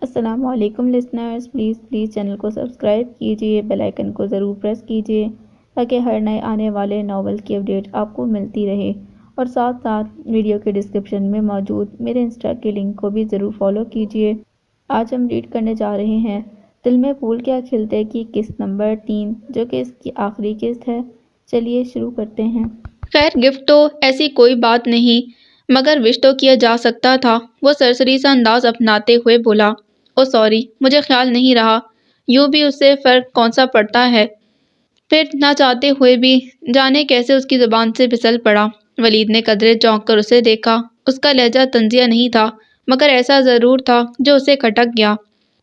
السلام علیکم listeners, please channel کو سبسکرائب کیجیے، بیل آئیکن کو ضرور پریس کیجیے تاکہ ہر نئے آنے والے ناول کی اپڈیٹ آپ کو ملتی رہے، اور ساتھ ویڈیو کے ڈسکرپشن میں موجود میرے انسٹا کے لنک کو بھی ضرور فالو کیجیے۔ آج ہم ریڈ کرنے جا رہے ہیں دل میں پھول کیا کھلتے کی قسط نمبر 3، جو کہ اس کی آخری قسط ہے۔ چلیے شروع کرتے ہیں۔ خیر گفٹ تو ایسی کوئی بات نہیں، مگر وش تو کیا جا سکتا تھا۔ وہ سرسری سا انداز اپناتے ہوئے بولا، او سوری، مجھے خیال نہیں رہا۔ یوں بھی اس سے فرق کون سا پڑتا ہے؟ پھر نہ چاہتے ہوئے بھی جانے کیسے اس کی زبان سے پھسل پڑا۔ ولید نے قدرے چونک کر اسے دیکھا۔ اس کا لہجہ طنزیہ نہیں تھا، مگر ایسا ضرور تھا جو اسے کھٹک گیا۔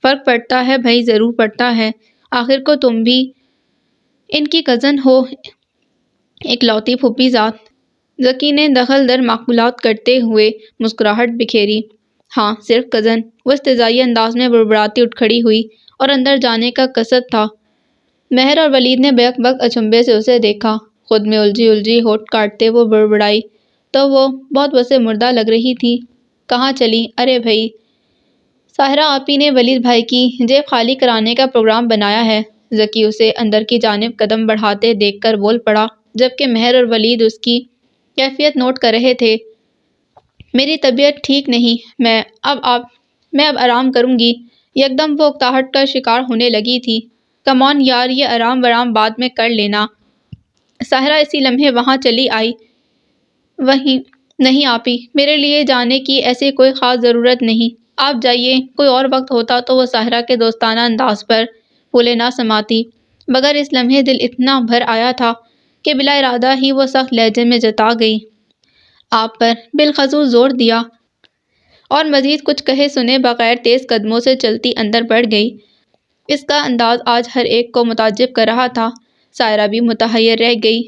فرق پڑتا ہے بھائی، ضرور پڑتا ہے، آخر کو تم بھی ان کی کزن ہو، اکلوتی پھوپھی ذات۔ ذکی نے دخل در معقولات کرتے ہوئے مسکراہٹ بکھیری۔ ہاں، صرف کزن۔ وہ استہزائی انداز میں بڑبڑاتی اٹھ کھڑی ہوئی اور اندر جانے کا قصد تھا۔ مہر اور ولید نے بیک بک اچنبھے سے اسے دیکھا۔ خود میں الجھی ہونٹ کاٹتے وہ بڑبڑائی، تو وہ بہت وسے مردہ لگ رہی تھی۔ کہاں چلی؟ ارے بھائی، ساحرہ آپی نے ولید بھائی کی جیب خالی کرانے کا پروگرام بنایا ہے۔ ذکی اسے اندر کی جانب قدم بڑھاتے دیکھ کر بول پڑا، جبکہ مہر اور ولید اس کی کیفیت نوٹ کر رہے تھے۔ میری طبیعت ٹھیک نہیں، میں اب آرام کروں گی۔ یکدم وہ اکتاہٹ کا شکار ہونے لگی تھی۔ کم آن یار، یہ آرام ورام بعد میں کر لینا۔ ساحرہ اسی لمحے وہاں چلی آئی۔ وہیں نہیں آپی، میرے لیے جانے کی ایسی کوئی خاص ضرورت نہیں، آپ جائیے۔ کوئی اور وقت ہوتا تو وہ ساحرہ کے دوستانہ انداز پر پھولے نہ سماتی، مگر اس لمحے دل اتنا بھر آیا تھا کہ بلا ارادہ ہی وہ سخت لہجے میں جتا گئی۔ آپ پر بالخصوص زور دیا، اور مزید کچھ کہے سنے بغیر تیز قدموں سے چلتی اندر بڑھ گئی۔ اس کا انداز آج ہر ایک کو متعجب کر رہا تھا۔ ساحرہ بھی متحیر رہ گئی۔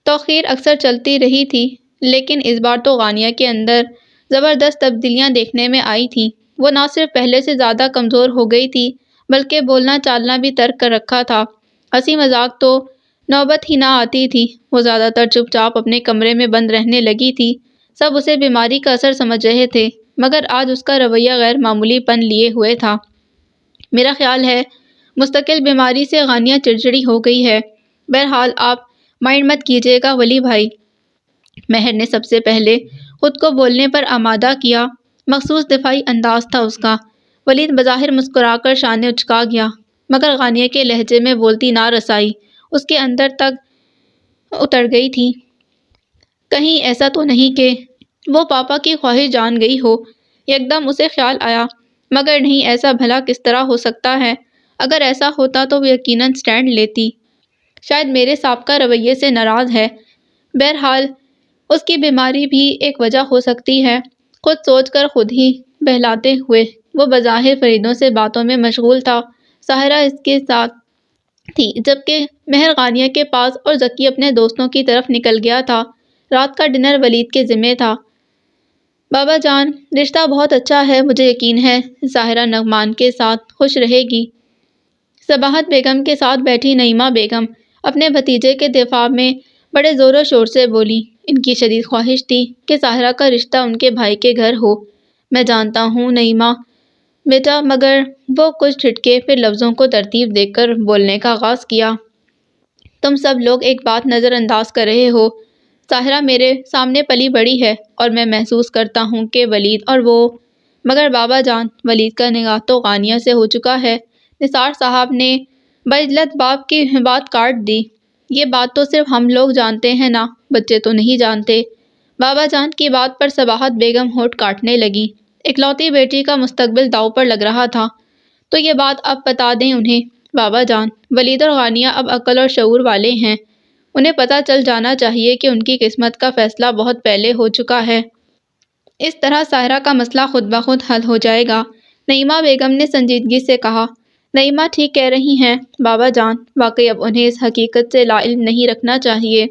توخیر اکثر چلتی رہی تھی، لیکن اس بار تو غانیہ کے اندر زبردست تبدیلیاں دیکھنے میں آئی تھیں۔ وہ نہ صرف پہلے سے زیادہ کمزور ہو گئی تھی، بلکہ بولنا چالنا بھی ترک کر رکھا تھا۔ ہنسی مذاق تو نوبت ہی نہ آتی تھی۔ وہ زیادہ تر چپ چاپ اپنے کمرے میں بند رہنے لگی تھی۔ سب اسے بیماری کا اثر سمجھ رہے تھے، مگر آج اس کا رویہ غیر معمولی پن لیے ہوئے تھا۔ میرا خیال ہے مستقل بیماری سے غانیہ چڑچڑی ہو گئی ہے۔ بہرحال آپ مائنڈ مت کیجیے گا ولی بھائی۔ مہر نے سب سے پہلے خود کو بولنے پر آمادہ کیا۔ مخصوص دفاعی انداز تھا اس کا۔ ولید بظاہر مسکرا کر شانے اچکا گیا، مگر غانیہ کے لہجے میں بولتی نہ رسائی اس کے اندر تک اتر گئی تھی۔ کہیں ایسا تو نہیں کہ وہ پاپا کی خواہش جان گئی ہو؟ یکدم اسے خیال آیا، مگر نہیں، ایسا بھلا کس طرح ہو سکتا ہے؟ اگر ایسا ہوتا تو وہ یقیناً سٹینڈ لیتی۔ شاید میرے سابقہ رویے سے ناراض ہے۔ بہرحال اس کی بیماری بھی ایک وجہ ہو سکتی ہے۔ خود سوچ کر خود ہی بہلاتے ہوئے وہ بظاہر فریدوں سے باتوں میں مشغول تھا۔ ساحرہ اس کے ساتھ تھی، جبکہ مہر غانیہ کے پاس اور ذکی اپنے دوستوں کی طرف نکل گیا تھا۔ رات کا ڈنر ولید کے ذمے تھا۔ بابا جان، رشتہ بہت اچھا ہے، مجھے یقین ہے ساحرہ نعمان کے ساتھ خوش رہے گی۔ صباحت بیگم کے ساتھ بیٹھی نعیمہ بیگم اپنے بھتیجے کے دفاع میں بڑے زور و شور سے بولی۔ ان کی شدید خواہش تھی کہ ساحرہ کا رشتہ ان کے بھائی کے گھر ہو۔ میں جانتا ہوں نعیمہ بیٹا، مگر وہ کچھ ٹھٹکے، پھر لفظوں کو ترتیب دے کر بولنے کا آغاز کیا۔ تم سب لوگ ایک بات نظر انداز کر رہے ہو، ساحرہ میرے سامنے پلی بڑھی ہے، اور میں محسوس کرتا ہوں کہ ولید اور وہ، مگر بابا جان، ولید کا نکاح تو غانیہ سے ہو چکا ہے۔ نثار صاحب نے بعجلت باپ کی بات کاٹ دی۔ یہ بات تو صرف ہم لوگ جانتے ہیں نا، بچے تو نہیں جانتے۔ بابا جان کی بات پر صباحت بیگم ہونٹ کاٹنے لگی۔ اکلوتی بیٹی کا مستقبل داؤ پر لگ رہا تھا، تو یہ بات اب بتا دیں انہیں۔ بابا جان، ولید اور غانیہ اب عقل اور شعور والے ہیں، انہیں پتہ چل جانا چاہیے کہ ان کی قسمت کا فیصلہ بہت پہلے ہو چکا ہے۔ اس طرح ساحرہ کا مسئلہ خود بخود حل ہو جائے گا۔ نعیمہ بیگم نے سنجیدگی سے کہا۔ نعیمہ ٹھیک کہہ رہی ہیں بابا جان، واقعی اب انہیں اس حقیقت سے لا علم نہیں رکھنا چاہیے،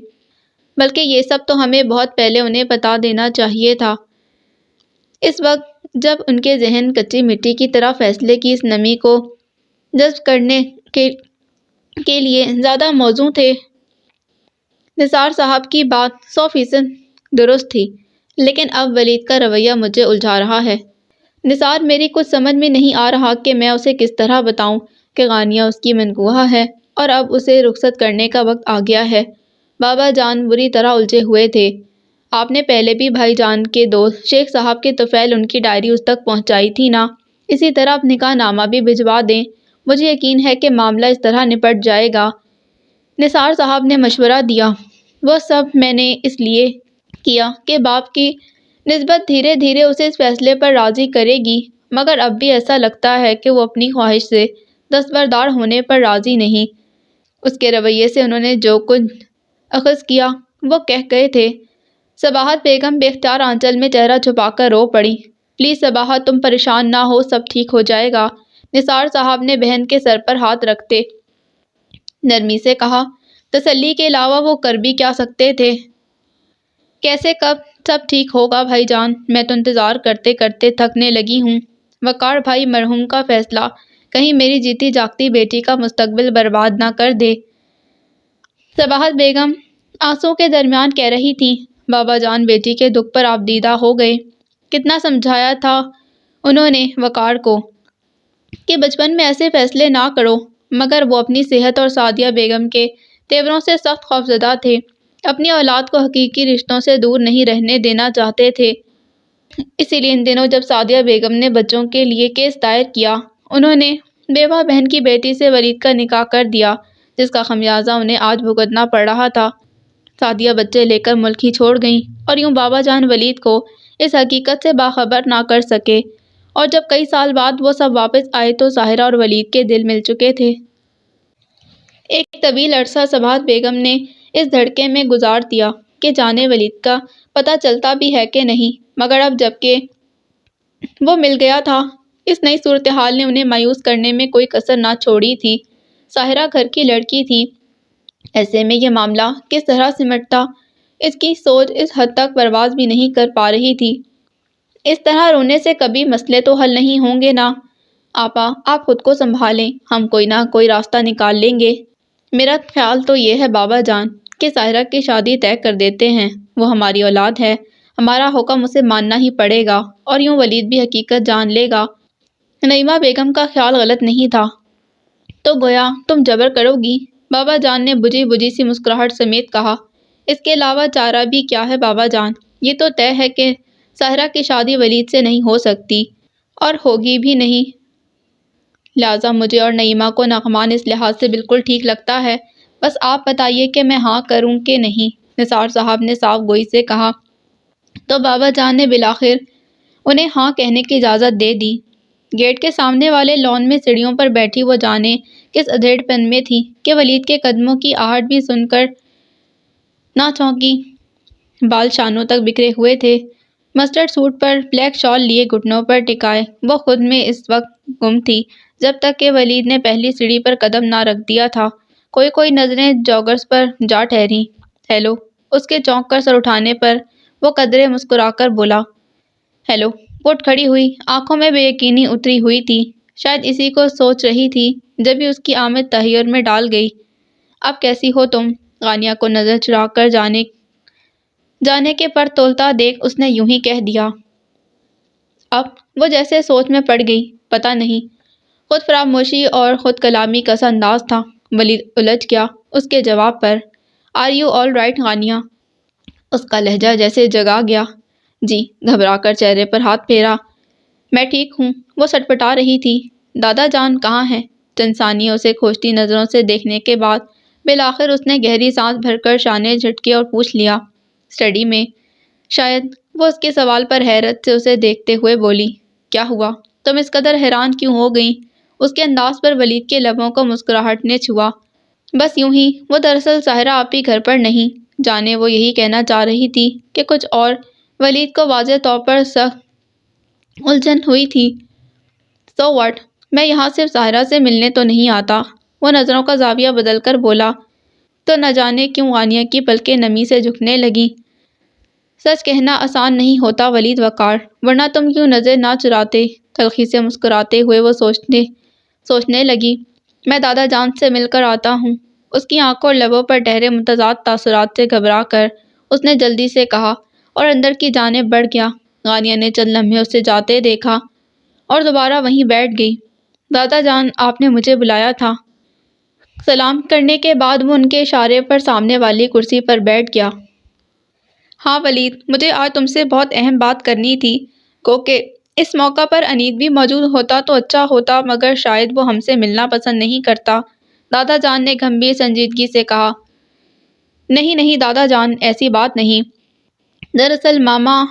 بلکہ یہ سب تو ہمیں بہت پہلے انہیں بتا دینا چاہیے تھا۔ اس وقت جب ان کے ذہن کچی مٹی کی طرح فیصلے کی اس نمی کو جذب کرنے کے لیے زیادہ موزوں تھے۔ نثار صاحب کی بات 100% درست تھی، لیکن اب ولید کا رویہ مجھے الجھا رہا ہے۔ نثار میری کچھ سمجھ میں نہیں آ رہا کہ میں اسے کس طرح بتاؤں کہ غانیہ اس کی منگوہا ہے اور اب اسے رخصت کرنے کا وقت آ گیا ہے۔ بابا جان بری طرح الجھے ہوئے تھے۔ آپ نے پہلے بھی بھائی جان کے دوست شیخ صاحب کے طفیل ان کی ڈائری اس تک پہنچائی تھی نا، اسی طرح اب نکاح نامہ بھی بھجوا دیں، مجھے یقین ہے کہ معاملہ اس طرح نپٹ جائے گا۔ نثار صاحب نے مشورہ دیا۔ وہ سب میں نے اس لیے کیا کہ باپ کی نسبت دھیرے دھیرے اسے اس فیصلے پر راضی کرے گی، مگر اب بھی ایسا لگتا ہے کہ وہ اپنی خواہش سے دستبردار ہونے پر راضی نہیں۔ اس کے رویے سے انہوں نے جو کچھ اخذ کیا وہ کہہ گئے تھے۔ صباحت بیگم بے اختیار آنچل میں چہرہ چھپا کر رو پڑی۔ پلیز صباحت، تم پریشان نہ ہو، سب ٹھیک ہو جائے گا، نثار صاحب نے بہن کے سر پر ہاتھ رکھتے نرمی سے کہا۔ تسلی کے علاوہ وہ کر بھی کیا سکتے تھے؟ کیسے کب سب ٹھیک ہوگا بھائی جان، میں تو انتظار کرتے کرتے تھکنے لگی ہوں۔ وقار بھائی، مرحوم کا فیصلہ کہیں میری جیتی جاگتی بیٹی کا مستقبل برباد نہ کر دے۔ صباحت بیگم آنسوں کے درمیان کہہ رہی تھی۔ بابا جان بیٹی کے دکھ پر آبدیدہ ہو گئے۔ کتنا سمجھایا تھا انہوں نے وقار کو کہ بچپن میں ایسے فیصلے نہ کرو، مگر وہ اپنی صحت اور سعدیہ بیگم کے تیوروں سے سخت خوفزدہ تھے، اپنی اولاد کو حقیقی رشتوں سے دور نہیں رہنے دینا چاہتے تھے۔ اسی لیے ان دنوں جب سعدیہ بیگم نے بچوں کے لیے کیس دائر کیا، انہوں نے بیوہ بہن کی بیٹی سے ولید کا نکاح کر دیا، جس کا خمیازہ انہیں آج بھگتنا پڑ رہا تھا۔ سعدیہ بچے لے کر ملک ہی چھوڑ گئیں اور یوں بابا جان ولید کو اس حقیقت سے باخبر نہ کر سکے، اور جب کئی سال بعد وہ سب واپس آئے تو ساحرہ اور ولید کے دل مل چکے تھے۔ ایک طویل عرصہ صباحت بیگم نے اس دھڑکے میں گزار دیا کہ جانے ولید کا پتہ چلتا بھی ہے کہ نہیں، مگر اب جب کہ وہ مل گیا تھا، اس نئی صورتحال نے انہیں مایوس کرنے میں کوئی کسر نہ چھوڑی تھی۔ ساحرہ گھر کی لڑکی تھی، ایسے میں یہ معاملہ کس طرح سمٹتا، اس کی سوچ اس حد تک پرواز بھی نہیں کر پا رہی تھی۔ اس طرح رونے سے کبھی مسئلے تو حل نہیں ہوں گے نا؟ آپا، آپ خود کو سنبھالیں، ہم کوئی نہ کوئی راستہ نکال لیں گے۔ میرا خیال تو یہ ہے بابا جان کہ ساحرہ کی شادی طے کر دیتے ہیں، وہ ہماری اولاد ہے، ہمارا حکم اسے ماننا ہی پڑے گا، اور یوں ولید بھی حقیقت جان لے گا۔ نعیمہ بیگم کا خیال غلط نہیں تھا۔ تو گویا تم جبر کرو گی؟ بابا جان نے بجھی بجھی سی مسکراہٹ سمیت کہا۔ اس کے علاوہ چارہ بھی کیا ہے بابا جان؟ یہ تو طے ہے کہ ساحرہ کی شادی ولید سے نہیں ہو سکتی، اور ہوگی بھی نہیں، لہٰذا مجھے اور نعیمہ کو نعمان اس لحاظ سے بالکل ٹھیک لگتا ہے، بس آپ بتائیے کہ میں ہاں کروں کہ نہیں؟ نثار صاحب نے صاف گوئی سے کہا۔ تو بابا جان نے بالآخر انہیں ہاں کہنے کی اجازت دے دی۔ گیٹ کے سامنے والے لان میں سیڑھیوں پر بیٹھی وہ جانے کس ادھیڑ پن میں تھی کہ ولید کے قدموں کی آہٹ بھی سن کر نہ چونکی۔ بال شانوں تک بکھرے ہوئے تھے، مسٹرڈ سوٹ پر بلیک شال لیے گھٹنوں پر ٹکائے وہ خود میں اس وقت گم تھی جب تک کہ ولید نے پہلی سیڑھی پر قدم نہ رکھ دیا تھا۔ کوئی نظریں جاگرس پر جا ٹھہریں۔ ہیلو، اس کے چونک کر سر اٹھانے پر وہ قدرے مسکرا کر بولا۔ ہیلو۔ وہ اٹھ کھڑی ہوئی، آنکھوں میں بے یقینی اتری ہوئی تھی، شاید اسی کو سوچ رہی تھی جبھی اس کی آمد تحیر میں ڈال گئی۔ اب کیسی ہو تم؟ غانیہ کو نظر چرا کر جانے کے پر تولتا دیکھ اس نے یوں ہی کہہ دیا۔ اب وہ جیسے سوچ میں پڑ گئی، پتہ نہیں، خود فراموشی اور خود کلامی کا سا انداز تھا۔ ولید الجھ گیا اس کے جواب پر۔ Are you all right Ghania? اس کا لہجہ جیسے جگا گیا۔ جی، گھبرا کر چہرے پر ہاتھ پھیرا۔ میں ٹھیک ہوں، وہ سٹپٹا رہی تھی۔ دادا جان کہاں ہیں؟ چند ثانیے اسے کھوجتی نظروں سے دیکھنے کے بعد بالآخر اس نے گہری سانس بھر کر شانے جھٹکے اور پوچھ لیا۔ اسٹڈی میں شاید۔ وہ اس کے سوال پر حیرت سے اسے دیکھتے ہوئے بولی۔ کیا ہوا؟ تم اس قدر حیران کیوں ہو گئیں؟ اس کے انداز پر ولید کے لبوں کو مسکراہٹ نے چھوا۔ بس یوں ہی، وہ دراصل ساحرہ آپی گھر پر نہیں، جانے وہ یہی کہنا چاہ رہی تھی کہ کچھ اور ولید کو واضح طور پر سخت الجھن ہوئی تھی۔ سو واٹ، میں یہاں صرف ساحرہ سے ملنے تو نہیں آتا، وہ نظروں کا زاویہ بدل کر بولا۔ تو نہ جانے کیوں غانیہ کی پلکیں نمی سے جھکنے لگیں۔ سچ کہنا آسان نہیں ہوتا ولید وقار، ورنہ تم کیوں نظر نہ چراتے؟ تلخی سے مسکراتے ہوئے وہ سوچنے لگی۔ میں دادا جان سے مل کر آتا ہوں۔ اس کی آنکھوں اور لبوں پر ٹھہرے متضاد تاثرات سے گھبرا کر اس نے جلدی سے کہا، اور اندر کی جانب بڑھ گیا۔ غانیہ نے چند لمحے اسے جاتے دیکھا، اور دوبارہ وہیں بیٹھ گئی۔ دادا جان، آپ نے مجھے بلایا تھا۔ سلام کرنے کے بعد وہ ان کے اشارے پر سامنے والی کرسی پر بیٹھ گیا۔ ہاں ولید، مجھے آج تم سے بہت اہم بات کرنی تھی۔ گو کہ اس موقع پر انیت بھی موجود ہوتا تو اچھا ہوتا، مگر شاید وہ ہم سے ملنا پسند نہیں کرتا، دادا جان نے گمبھیر سنجیدگی سے کہا۔ نہیں نہیں دادا جان، ایسی بات نہیں۔ دراصل ماما،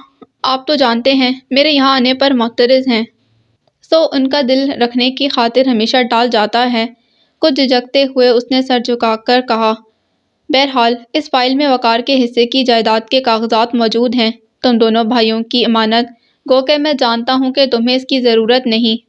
آپ تو جانتے ہیں، میرے یہاں آنے پر معترض ہیں، سو ان کا دل رکھنے کی خاطر ہمیشہ ٹال جاتا ہے۔ کچھ جھجکتے ہوئے اس نے سر جھکا کر کہا، بہرحال اس فائل میں وقار کے حصے کی جائیداد کے کاغذات موجود ہیں، تم دونوں بھائیوں کی امانت، گو کہ میں جانتا ہوں کہ تمہیں اس کی ضرورت نہیں۔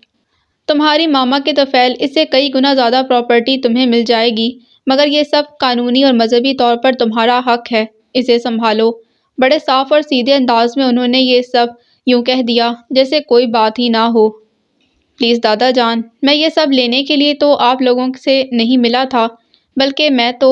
تمہاری ماما کے طفیل، اس سے کئی گنا زیادہ پراپرٹی تمہیں مل جائے گی، مگر یہ سب قانونی اور مذہبی طور پر تمہارا حق ہے، اسے سنبھالو۔ بڑے صاف اور سیدھے انداز میں انہوں نے یہ سب یوں کہہ دیا جیسے کوئی بات ہی نہ ہو۔ پلیز دادا جان، میں یہ سب لینے کے لیے تو آپ لوگوں سے نہیں ملا تھا، بلکہ میں تو…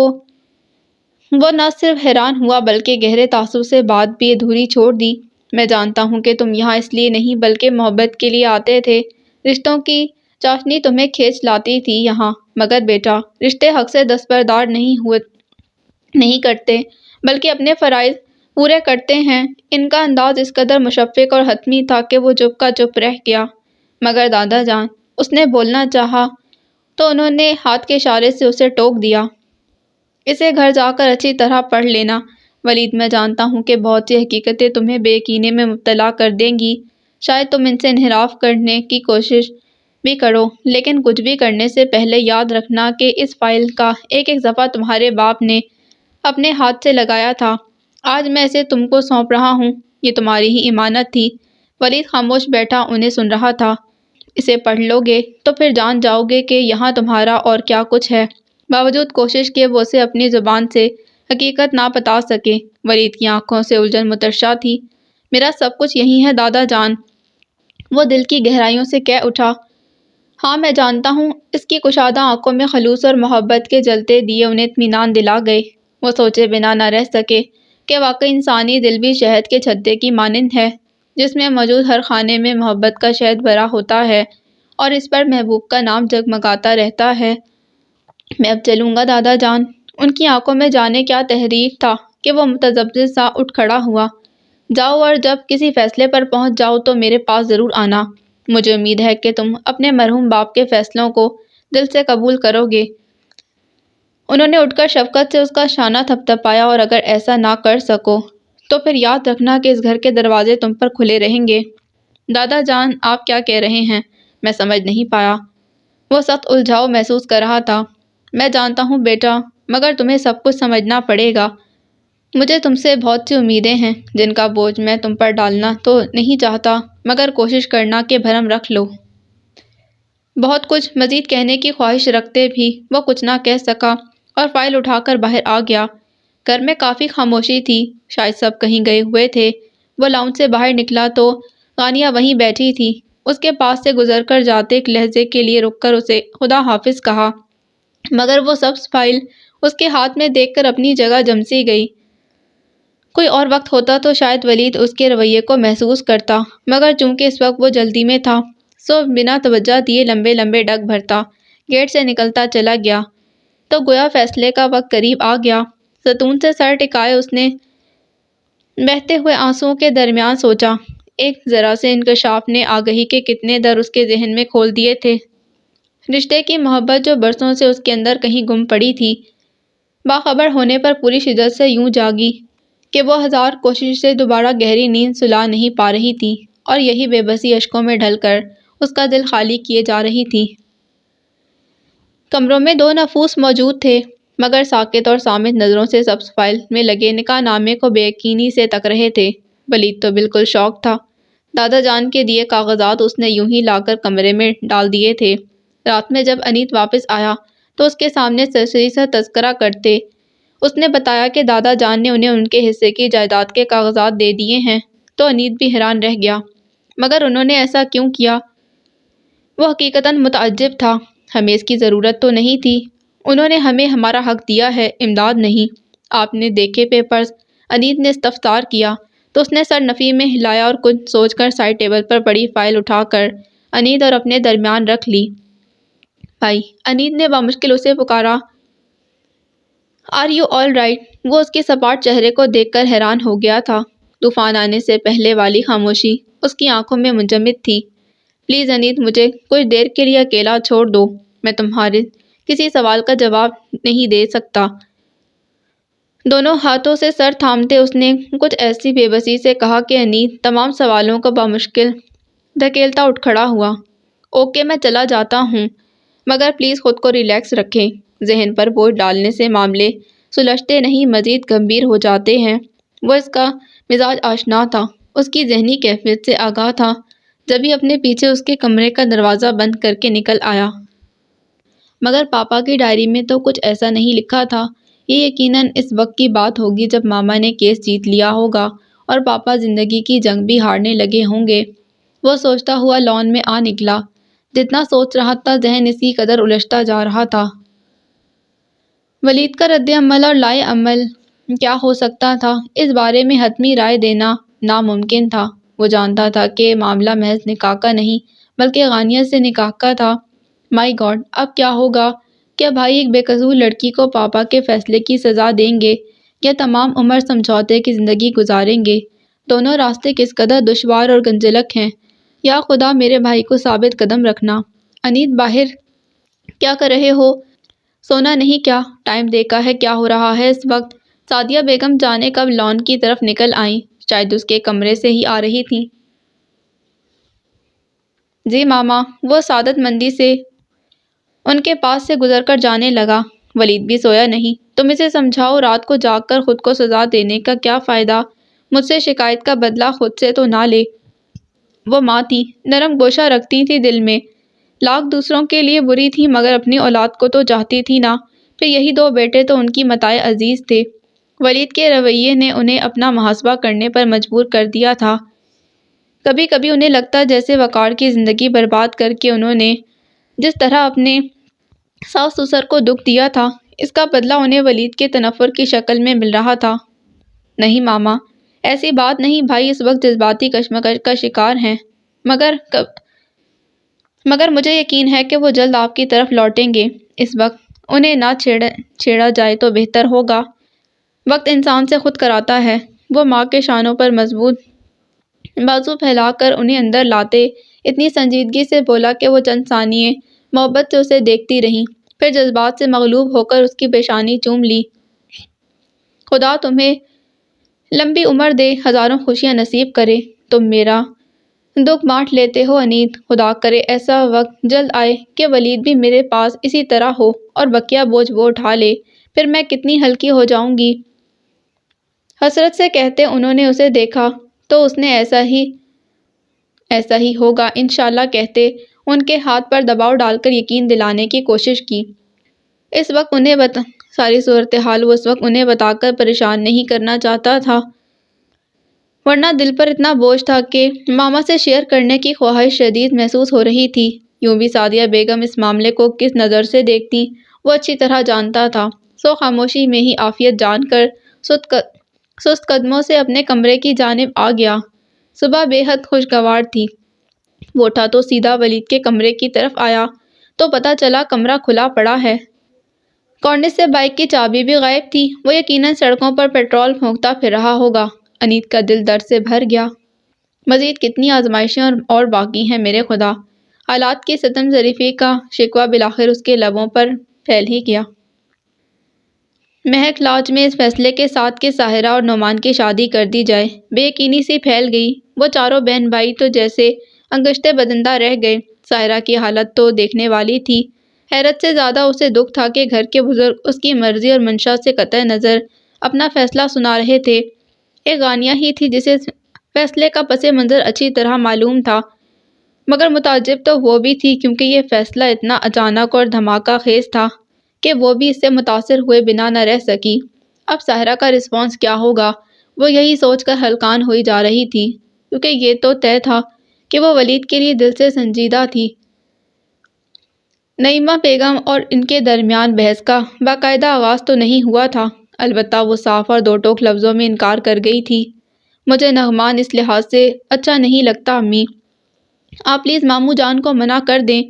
وہ نہ صرف حیران ہوا بلکہ گہرے تاثر سے بات بھی ادھوری چھوڑ دی۔ میں جانتا ہوں کہ تم یہاں اس لیے نہیں بلکہ محبت کے لیے آتے تھے، رشتوں کی چاشنی تمہیں کھینچ لاتی تھی یہاں، مگر بیٹا، رشتے حق سے دستبردار نہیں کرتے بلکہ اپنے فرائض پورے کرتے ہیں۔ ان کا انداز اس قدر مشفق اور حتمی تھا کہ وہ چپ کا چپ رہ گیا۔ مگر دادا جان، اس نے بولنا چاہا تو انہوں نے ہاتھ کے اشارے سے اسے ٹوک دیا۔ اسے گھر جا کر اچھی طرح پڑھ لینا ولید، میں جانتا ہوں کہ بہت سی حقیقتیں تمہیں بے یقینی میں مبتلا کر دیں گی، شاید تم ان سے انحراف کرنے کی کوشش بھی کرو، لیکن کچھ بھی کرنے سے پہلے یاد رکھنا کہ اس فائل کا ایک ایک صفحہ تمہارے باپ نے اپنے ہاتھ سے لگایا تھا۔ آج میں اسے تم کو سونپ رہا ہوں، یہ تمہاری ہی امانت تھی۔ ولید خاموش بیٹھا انہیں سن رہا تھا۔ اسے پڑھ لو گے تو پھر جان جاؤ گے کہ یہاں تمہارا اور کیا کچھ ہے۔ باوجود کوشش کے وہ اسے اپنی زبان سے حقیقت نہ بتا سکے۔ ولید کی آنکھوں سے الجھن مترشح تھی۔ میرا سب کچھ یہی ہے دادا جان، وہ دل کی گہرائیوں سے کہہ اٹھا۔ ہاں میں جانتا ہوں، اس کی کشادہ آنکھوں میں خلوص اور محبت کے جلتے دیے انہیں اطمینان دلا گئے۔ وہ سوچے بنا نہ رہ سکے کہ واقعی انسانی دل بھی شہد کے چھتے کی مانند ہے، جس میں موجود ہر خانے میں محبت کا شہد بھرا ہوتا ہے اور اس پر محبوب کا نام جگمگاتا رہتا ہے۔ میں اب چلوں گا دادا جان۔ ان کی آنکھوں میں جانے کیا تحریک تھا کہ وہ متذبذب سا اٹھ کھڑا ہوا۔ جاؤ، اور جب کسی فیصلے پر پہنچ جاؤ تو میرے پاس ضرور آنا۔ مجھے امید ہے کہ تم اپنے مرحوم باپ کے فیصلوں کو دل سے قبول کرو گے۔ انہوں نے اٹھ کر شفقت سے اس کا شانہ تھپتھپایا، اور اگر ایسا نہ کر سکو تو پھر یاد رکھنا کہ اس گھر کے دروازے تم پر کھلے رہیں گے۔ دادا جان، آپ کیا کہہ رہے ہیں؟ میں سمجھ نہیں پایا۔ وہ سخت الجھاؤ محسوس کر رہا تھا۔ میں جانتا ہوں بیٹا، مگر تمہیں سب کچھ سمجھنا پڑے گا۔ مجھے تم سے بہت سی امیدیں ہیں جن کا بوجھ میں تم پر ڈالنا تو نہیں چاہتا، مگر کوشش کرنا کہ بھرم رکھ لو۔ بہت کچھ مزید کہنے کی خواہش رکھتے بھی وہ کچھ نہ کہہ سکا اور فائل اٹھا کر باہر آ گیا۔ گھر میں کافی خاموشی تھی، شاید سب کہیں گئے ہوئے تھے۔ وہ لاؤنج سے باہر نکلا تو غانیہ وہیں بیٹھی تھی۔ اس کے پاس سے گزر کر جاتے ایک لہجے کے لیے رک کر اسے خدا حافظ کہا، مگر وہ سبز فائل اس کے ہاتھ میں دیکھ کر اپنی جگہ جمسی گئی۔ کوئی اور وقت ہوتا تو شاید ولید اس کے رویے کو محسوس کرتا، مگر چونکہ اس وقت وہ جلدی میں تھا، سو بنا توجہ دیے لمبے لمبے ڈگ بھرتا گیٹ سے نکلتا چلا گیا۔ تو گویا فیصلے کا وقت قریب آ گیا۔ ستون سے سر ٹکائے اس نے بہتے ہوئے آنسوؤں کے درمیان سوچا۔ ایک ذرا سے انکشاف نے آگہی کے کتنے در اس کے ذہن میں کھول دیے تھے۔ رشتے کی محبت جو برسوں سے اس کے اندر کہیں گم پڑی تھی، باخبر ہونے پر پوری شدت سے یوں جاگی کہ وہ ہزار کوشش سے دوبارہ گہری نیند سلا نہیں پا رہی تھی، اور یہی بے بسی اشکوں میں ڈھل کر اس کا دل خالی کیے جا رہی تھی۔ کمروں میں دو نفوس موجود تھے، مگر ساکت اور صامت نظروں سے سبز فائل میں لگے نکاح نامے کو بے یقینی سے تک رہے تھے۔ ولید تو بالکل شاک تھا۔ دادا جان کے دیے کاغذات اس نے یوں ہی لا کر کمرے میں ڈال دیے تھے۔ رات میں جب انیت واپس آیا تو اس کے سامنے سرسری سا تذکرہ کرتے اس نے بتایا کہ دادا جان نے انہیں ان کے حصے کی جائیداد کے کاغذات دے دیے ہیں، تو انیت بھی حیران رہ گیا۔ مگر انہوں نے ایسا کیوں کیا؟ وہ حقیقتاً متعجب تھا۔ ہمیں اس کی ضرورت تو نہیں تھی۔ انہوں نے ہمیں ہمارا حق دیا ہے، امداد نہیں۔ آپ نے دیکھے پیپرز؟ انیت نے استفسار کیا تو اس نے سر نفی میں ہلایا اور کچھ سوچ کر سائڈ ٹیبل پر پڑی فائل اٹھا کر انید اور اپنے درمیان رکھ لی۔ بھائی، انید نے بامشکل اسے پکارا۔ Are you all right? وہ اس کے سپاٹ چہرے کو دیکھ کر حیران ہو گیا تھا۔ طوفان آنے سے پہلے والی خاموشی اس کی آنکھوں میں منجمد تھی۔ پلیز انید، مجھے کچھ دیر کے لیے اکیلا چھوڑ دو، میں تمہارے کسی سوال کا جواب نہیں دے سکتا۔ دونوں ہاتھوں سے سر تھامتے اس نے کچھ ایسی بے بسی سے کہا کہ انید تمام سوالوں کو بامشکل دھکیلتا اٹھ کھڑا ہوا۔ اوکے، میں چلا جاتا ہوں، مگر پلیز خود کو ریلیکس رکھیں۔ ذہن پر بوجھ ڈالنے سے معاملے سلجھتے نہیں، مزید گمبھیر ہو جاتے ہیں۔ وہ اس کا مزاج آشنا تھا، اس کی ذہنی کیفیت سے آگاہ تھا، جبھی اپنے پیچھے اس کے کمرے کا دروازہ بند کر کے نکل آیا۔ مگر پاپا کی ڈائری میں تو کچھ ایسا نہیں لکھا تھا۔ یہ یقیناً اس وقت کی بات ہوگی جب ماما نے کیس جیت لیا ہوگا اور پاپا زندگی کی جنگ بھی ہارنے لگے ہوں گے۔ وہ سوچتا ہوا لان میں آ نکلا۔ جتنا سوچ رہا تھا ذہن اسی قدر الجھتا جا رہا تھا۔ ولید کا رد عمل اور لائے عمل کیا ہو سکتا تھا، اس بارے میں حتمی رائے دینا ناممکن تھا۔ وہ جانتا تھا کہ معاملہ محض نکاح کا نہیں بلکہ غانیت سے نکاح کا تھا۔ مائی گاڈ، اب کیا ہوگا؟ کیا بھائی ایک بے قصور لڑکی کو پاپا کے فیصلے کی سزا دیں گے یا تمام عمر سمجھوتے کی زندگی گزاریں گے؟ دونوں راستے کس قدر دشوار اور گنجلک ہیں۔ یا خدا، میرے بھائی کو ثابت قدم رکھنا۔ انید، باہر کیا کر رہے ہو؟ سونا نہیں کیا؟ ٹائم دیکھا ہے کیا ہو رہا ہے اس وقت؟ سعدیہ بیگم جانے کب لان کی طرف نکل آئیں، شاید اس کے کمرے سے ہی آ رہی تھیں۔ جی ماما، وہ سعادت مندی سے ان کے پاس سے گزر کر جانے لگا۔ ولید بھی سویا نہیں۔ تم اسے سمجھاؤ، رات کو جاگ کر خود کو سزا دینے کا کیا فائدہ؟ مجھ سے شکایت کا بدلہ خود سے تو نہ لے۔ وہ ماں تھی، نرم گوشہ رکھتی تھی دل میں، لاکھ دوسروں کے لیے بری تھی مگر اپنی اولاد کو تو چاہتی تھی نا۔ پھر یہی دو بیٹے تو ان کی متاع عزیز تھے۔ ولید کے رویے نے انہیں اپنا محاسبہ کرنے پر مجبور کر دیا تھا۔ کبھی کبھی انہیں لگتا جیسے وقار کی زندگی برباد کر کے انہوں نے جس طرح اپنے ساس سسر کو دکھ دیا تھا، اس کا بدلہ انہیں ولید کے تنفر کی شکل میں مل رہا تھا۔ نہیں ماما، ایسی بات نہیں، بھائی اس وقت جذباتی کشمکش کا شکار ہیں، مگر مجھے یقین ہے کہ وہ جلد آپ کی طرف لوٹیں گے۔ اس وقت انہیں نہ چھیڑا جائے تو بہتر ہوگا۔ وقت انسان سے خود کراتا ہے۔ وہ ماں کے شانوں پر مضبوط بازو پھیلا کر انہیں اندر لاتے اتنی سنجیدگی سے بولا کہ وہ چند ثانیے محبت سے اسے دیکھتی رہیں، پھر جذبات سے مغلوب ہو کر اس کی پیشانی چوم لی۔ خدا تمہیں لمبی عمر دے، ہزاروں خوشیاں نصیب کرے۔ تم میرا دکھ بانٹ لیتے ہو انید، خدا کرے ایسا وقت جلد آئے کہ ولید بھی میرے پاس اسی طرح ہو اور بقیہ بوجھ وہ اٹھا لے، پھر میں کتنی ہلکی ہو جاؤں گی۔ حسرت سے کہتے انہوں نے اسے دیکھا تو اس نے ایسا ہی ہوگا انشاءاللہ کہتے ان کے ہاتھ پر دباؤ ڈال کر یقین دلانے کی کوشش کی۔ اس وقت ساری صورتحال وہ اس وقت انہیں بتا کر پریشان نہیں کرنا چاہتا تھا، ورنہ دل پر اتنا بوجھ تھا کہ ماما سے شیئر کرنے کی خواہش شدید محسوس ہو رہی تھی۔ یوں بھی سعدیہ بیگم اس معاملے کو کس نظر سے دیکھتی وہ اچھی طرح جانتا تھا، سو خاموشی میں ہی عافیت جان کر سست قدموں سے اپنے کمرے کی جانب آ گیا۔ صبح بے حد خوشگوار تھی۔ وہ اٹھا تو سیدھا ولید کے کمرے کی طرف آیا تو پتہ چلا کمرہ کھلا پڑا ہے۔ کارنس سے بائک کی چابی بھی غائب تھی۔ وہ یقیناً سڑکوں پر پیٹرول پھونکتا پھر رہا ہوگا۔ انید کا دل درد سے بھر گیا۔ مزید کتنی آزمائشیں اور باقی ہیں میرے خدا۔ حالات کی ستم ظریفی کا شکوہ بالآخر اس کے لبوں پر پھیل ہی گیا۔ مہک لاج میں اس فیصلے کے ساتھ کہ ساحرہ اور نعمان کی شادی کر دی جائے بے یقینی سی پھیل گئی۔ وہ چاروں بہن بھائی تو جیسے انگشتے بدندہ رہ گئے۔ ساحرہ کی حالت تو دیکھنے والی تھی۔ حیرت سے زیادہ اسے دکھ تھا کہ گھر کے بزرگ اس کی مرضی اور منشا سے قطع نظر اپنا فیصلہ سنا رہے تھے۔ ایک غانیہ ہی تھی جسے فیصلے کا پس منظر اچھی طرح معلوم تھا، مگر متعجب تو وہ بھی تھی کیونکہ یہ فیصلہ اتنا اچانک اور دھماکہ خیز تھا کہ وہ بھی اس سے متاثر ہوئے بنا نہ رہ سکی۔ اب ساحرہ کا رسپانس کیا ہوگا، وہ یہی سوچ کر ہلکان ہوئی جا رہی تھی، کیونکہ یہ تو طے تھا کہ وہ ولید کے لیے دل سے سنجیدہ تھی۔ نعیمہ بیگم اور ان کے درمیان بحث کا باقاعدہ آغاز تو نہیں ہوا تھا، البتہ وہ صاف اور دو ٹوک لفظوں میں انکار کر گئی تھی۔ مجھے نعمان اس لحاظ سے اچھا نہیں لگتا امی، آپ پلیز ماموں جان کو منع کر دیں۔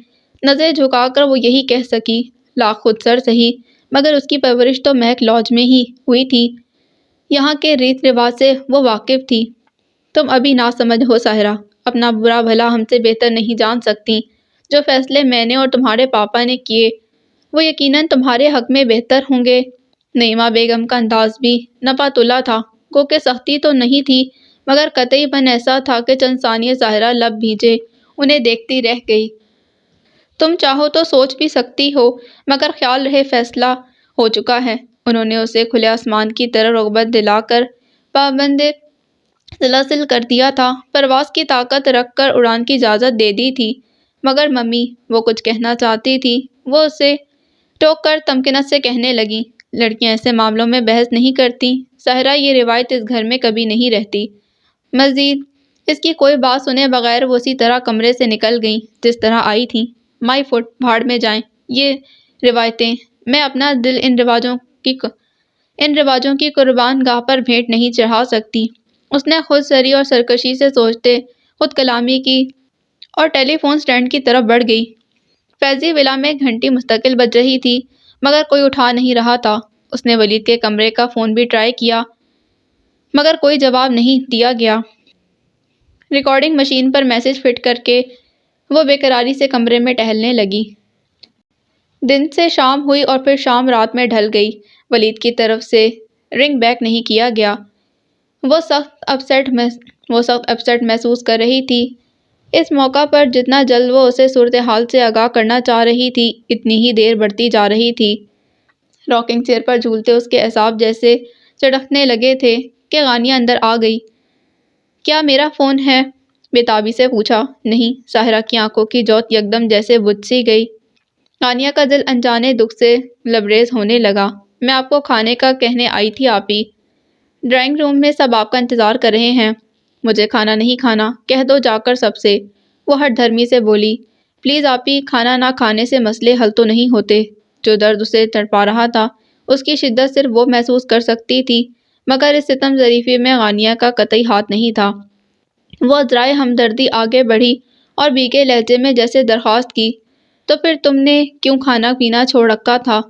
نظر جھکا کر وہ یہی کہہ سکی، لاکھ خود سر سہی، مگر اس کی پرورش تو مہک لاڈج میں ہی ہوئی تھی، یہاں کے ریت رواج سے وہ واقف تھی۔ تم ابھی ناسمجھ ہو ساحرہ، اپنا برا بھلا ہم سے بہتر نہیں جان سکتی۔ جو فیصلے میں نے اور تمہارے پاپا نے کیے وہ یقیناً تمہارے حق میں بہتر ہوں گے۔ نعیمہ بیگم کا انداز بھی نپاتلا تھا، گو کہ سختی تو نہیں تھی مگر قطعی پن ایسا تھا کہ چند ثانیے ظاہرہ لب بھیجے انہیں دیکھتی رہ گئی۔ تم چاہو تو سوچ بھی سکتی ہو، مگر خیال رہے فیصلہ ہو چکا ہے۔ انہوں نے اسے کھلے آسمان کی طرف رغبت دلا کر پابند سلاسل کر دیا تھا، پرواز کی طاقت رکھ کر اڑان کی اجازت دے دی تھی۔ مگر ممی، وہ کچھ کہنا چاہتی تھی، وہ اسے ٹوک کر تمکنت سے کہنے لگی، لڑکیاں ایسے معاملوں میں بحث نہیں کرتی، ساحرہ یہ روایت اس گھر میں کبھی نہیں رہتی۔ مزید اس کی کوئی بات سنے بغیر وہ اسی طرح کمرے سے نکل گئیں جس طرح آئی تھیں۔ مائی فٹ، بھاڑ میں جائیں یہ روایتیں، میں اپنا دل ان رواجوں کی قربان گاہ پر بھیٹ نہیں چڑھا سکتی۔ اس نے خود سری اور سرکشی سے سوچتے خود کلامی کی اور ٹیلی فون سٹینڈ کی طرف بڑھ گئی۔ فیضی ولا میں گھنٹی مستقل بج رہی تھی مگر کوئی اٹھا نہیں رہا تھا۔ اس نے ولید کے کمرے کا فون بھی ٹرائی کیا مگر کوئی جواب نہیں دیا گیا۔ ریکارڈنگ مشین پر میسج فٹ کر کے وہ بے قراری سے کمرے میں ٹہلنے لگی۔ دن سے شام ہوئی اور پھر شام رات میں ڈھل گئی، ولید کی طرف سے رنگ بیک نہیں کیا گیا۔ وہ سخت اپسیٹ محسوس کر رہی تھی۔ اس موقع پر جتنا جلد وہ اسے صورتحال سے آگاہ کرنا چاہ رہی تھی اتنی ہی دیر بڑھتی جا رہی تھی۔ راکنگ چیئر پر جھولتے اس کے اعصاب جیسے چڑکنے لگے تھے کہ غانیہ اندر آ گئی۔ کیا میرا فون ہے؟ بے تابی سے پوچھا۔ نہیں۔ ساحرہ کی آنکھوں کی جوت یکدم جیسے بجھ سی گئی۔ غانیہ کا دل انجانے دکھ سے لبریز ہونے لگا۔ میں آپ کو کھانے کا کہنے آئی تھی آپی، ڈرائنگ روم میں سب آپ کا انتظار کر رہے ہیں۔ مجھے کھانا نہیں کھانا، کہہ دو جا کر سب سے، وہ ہٹ دھرمی سے بولی۔ پلیز آپی، کھانا نہ کھانے سے مسئلے حل تو نہیں ہوتے۔ جو درد اسے تڑپا رہا تھا اس کی شدت صرف وہ محسوس کر سکتی تھی، مگر اس ستم ظریفی میں غانیہ کا قطعی ہاتھ نہیں تھا۔ وہ ذرائع ہمدردی آگے بڑھی اور بھیگے لہجے میں جیسے درخواست کی، تو پھر تم نے کیوں کھانا پینا چھوڑ رکھا تھا؟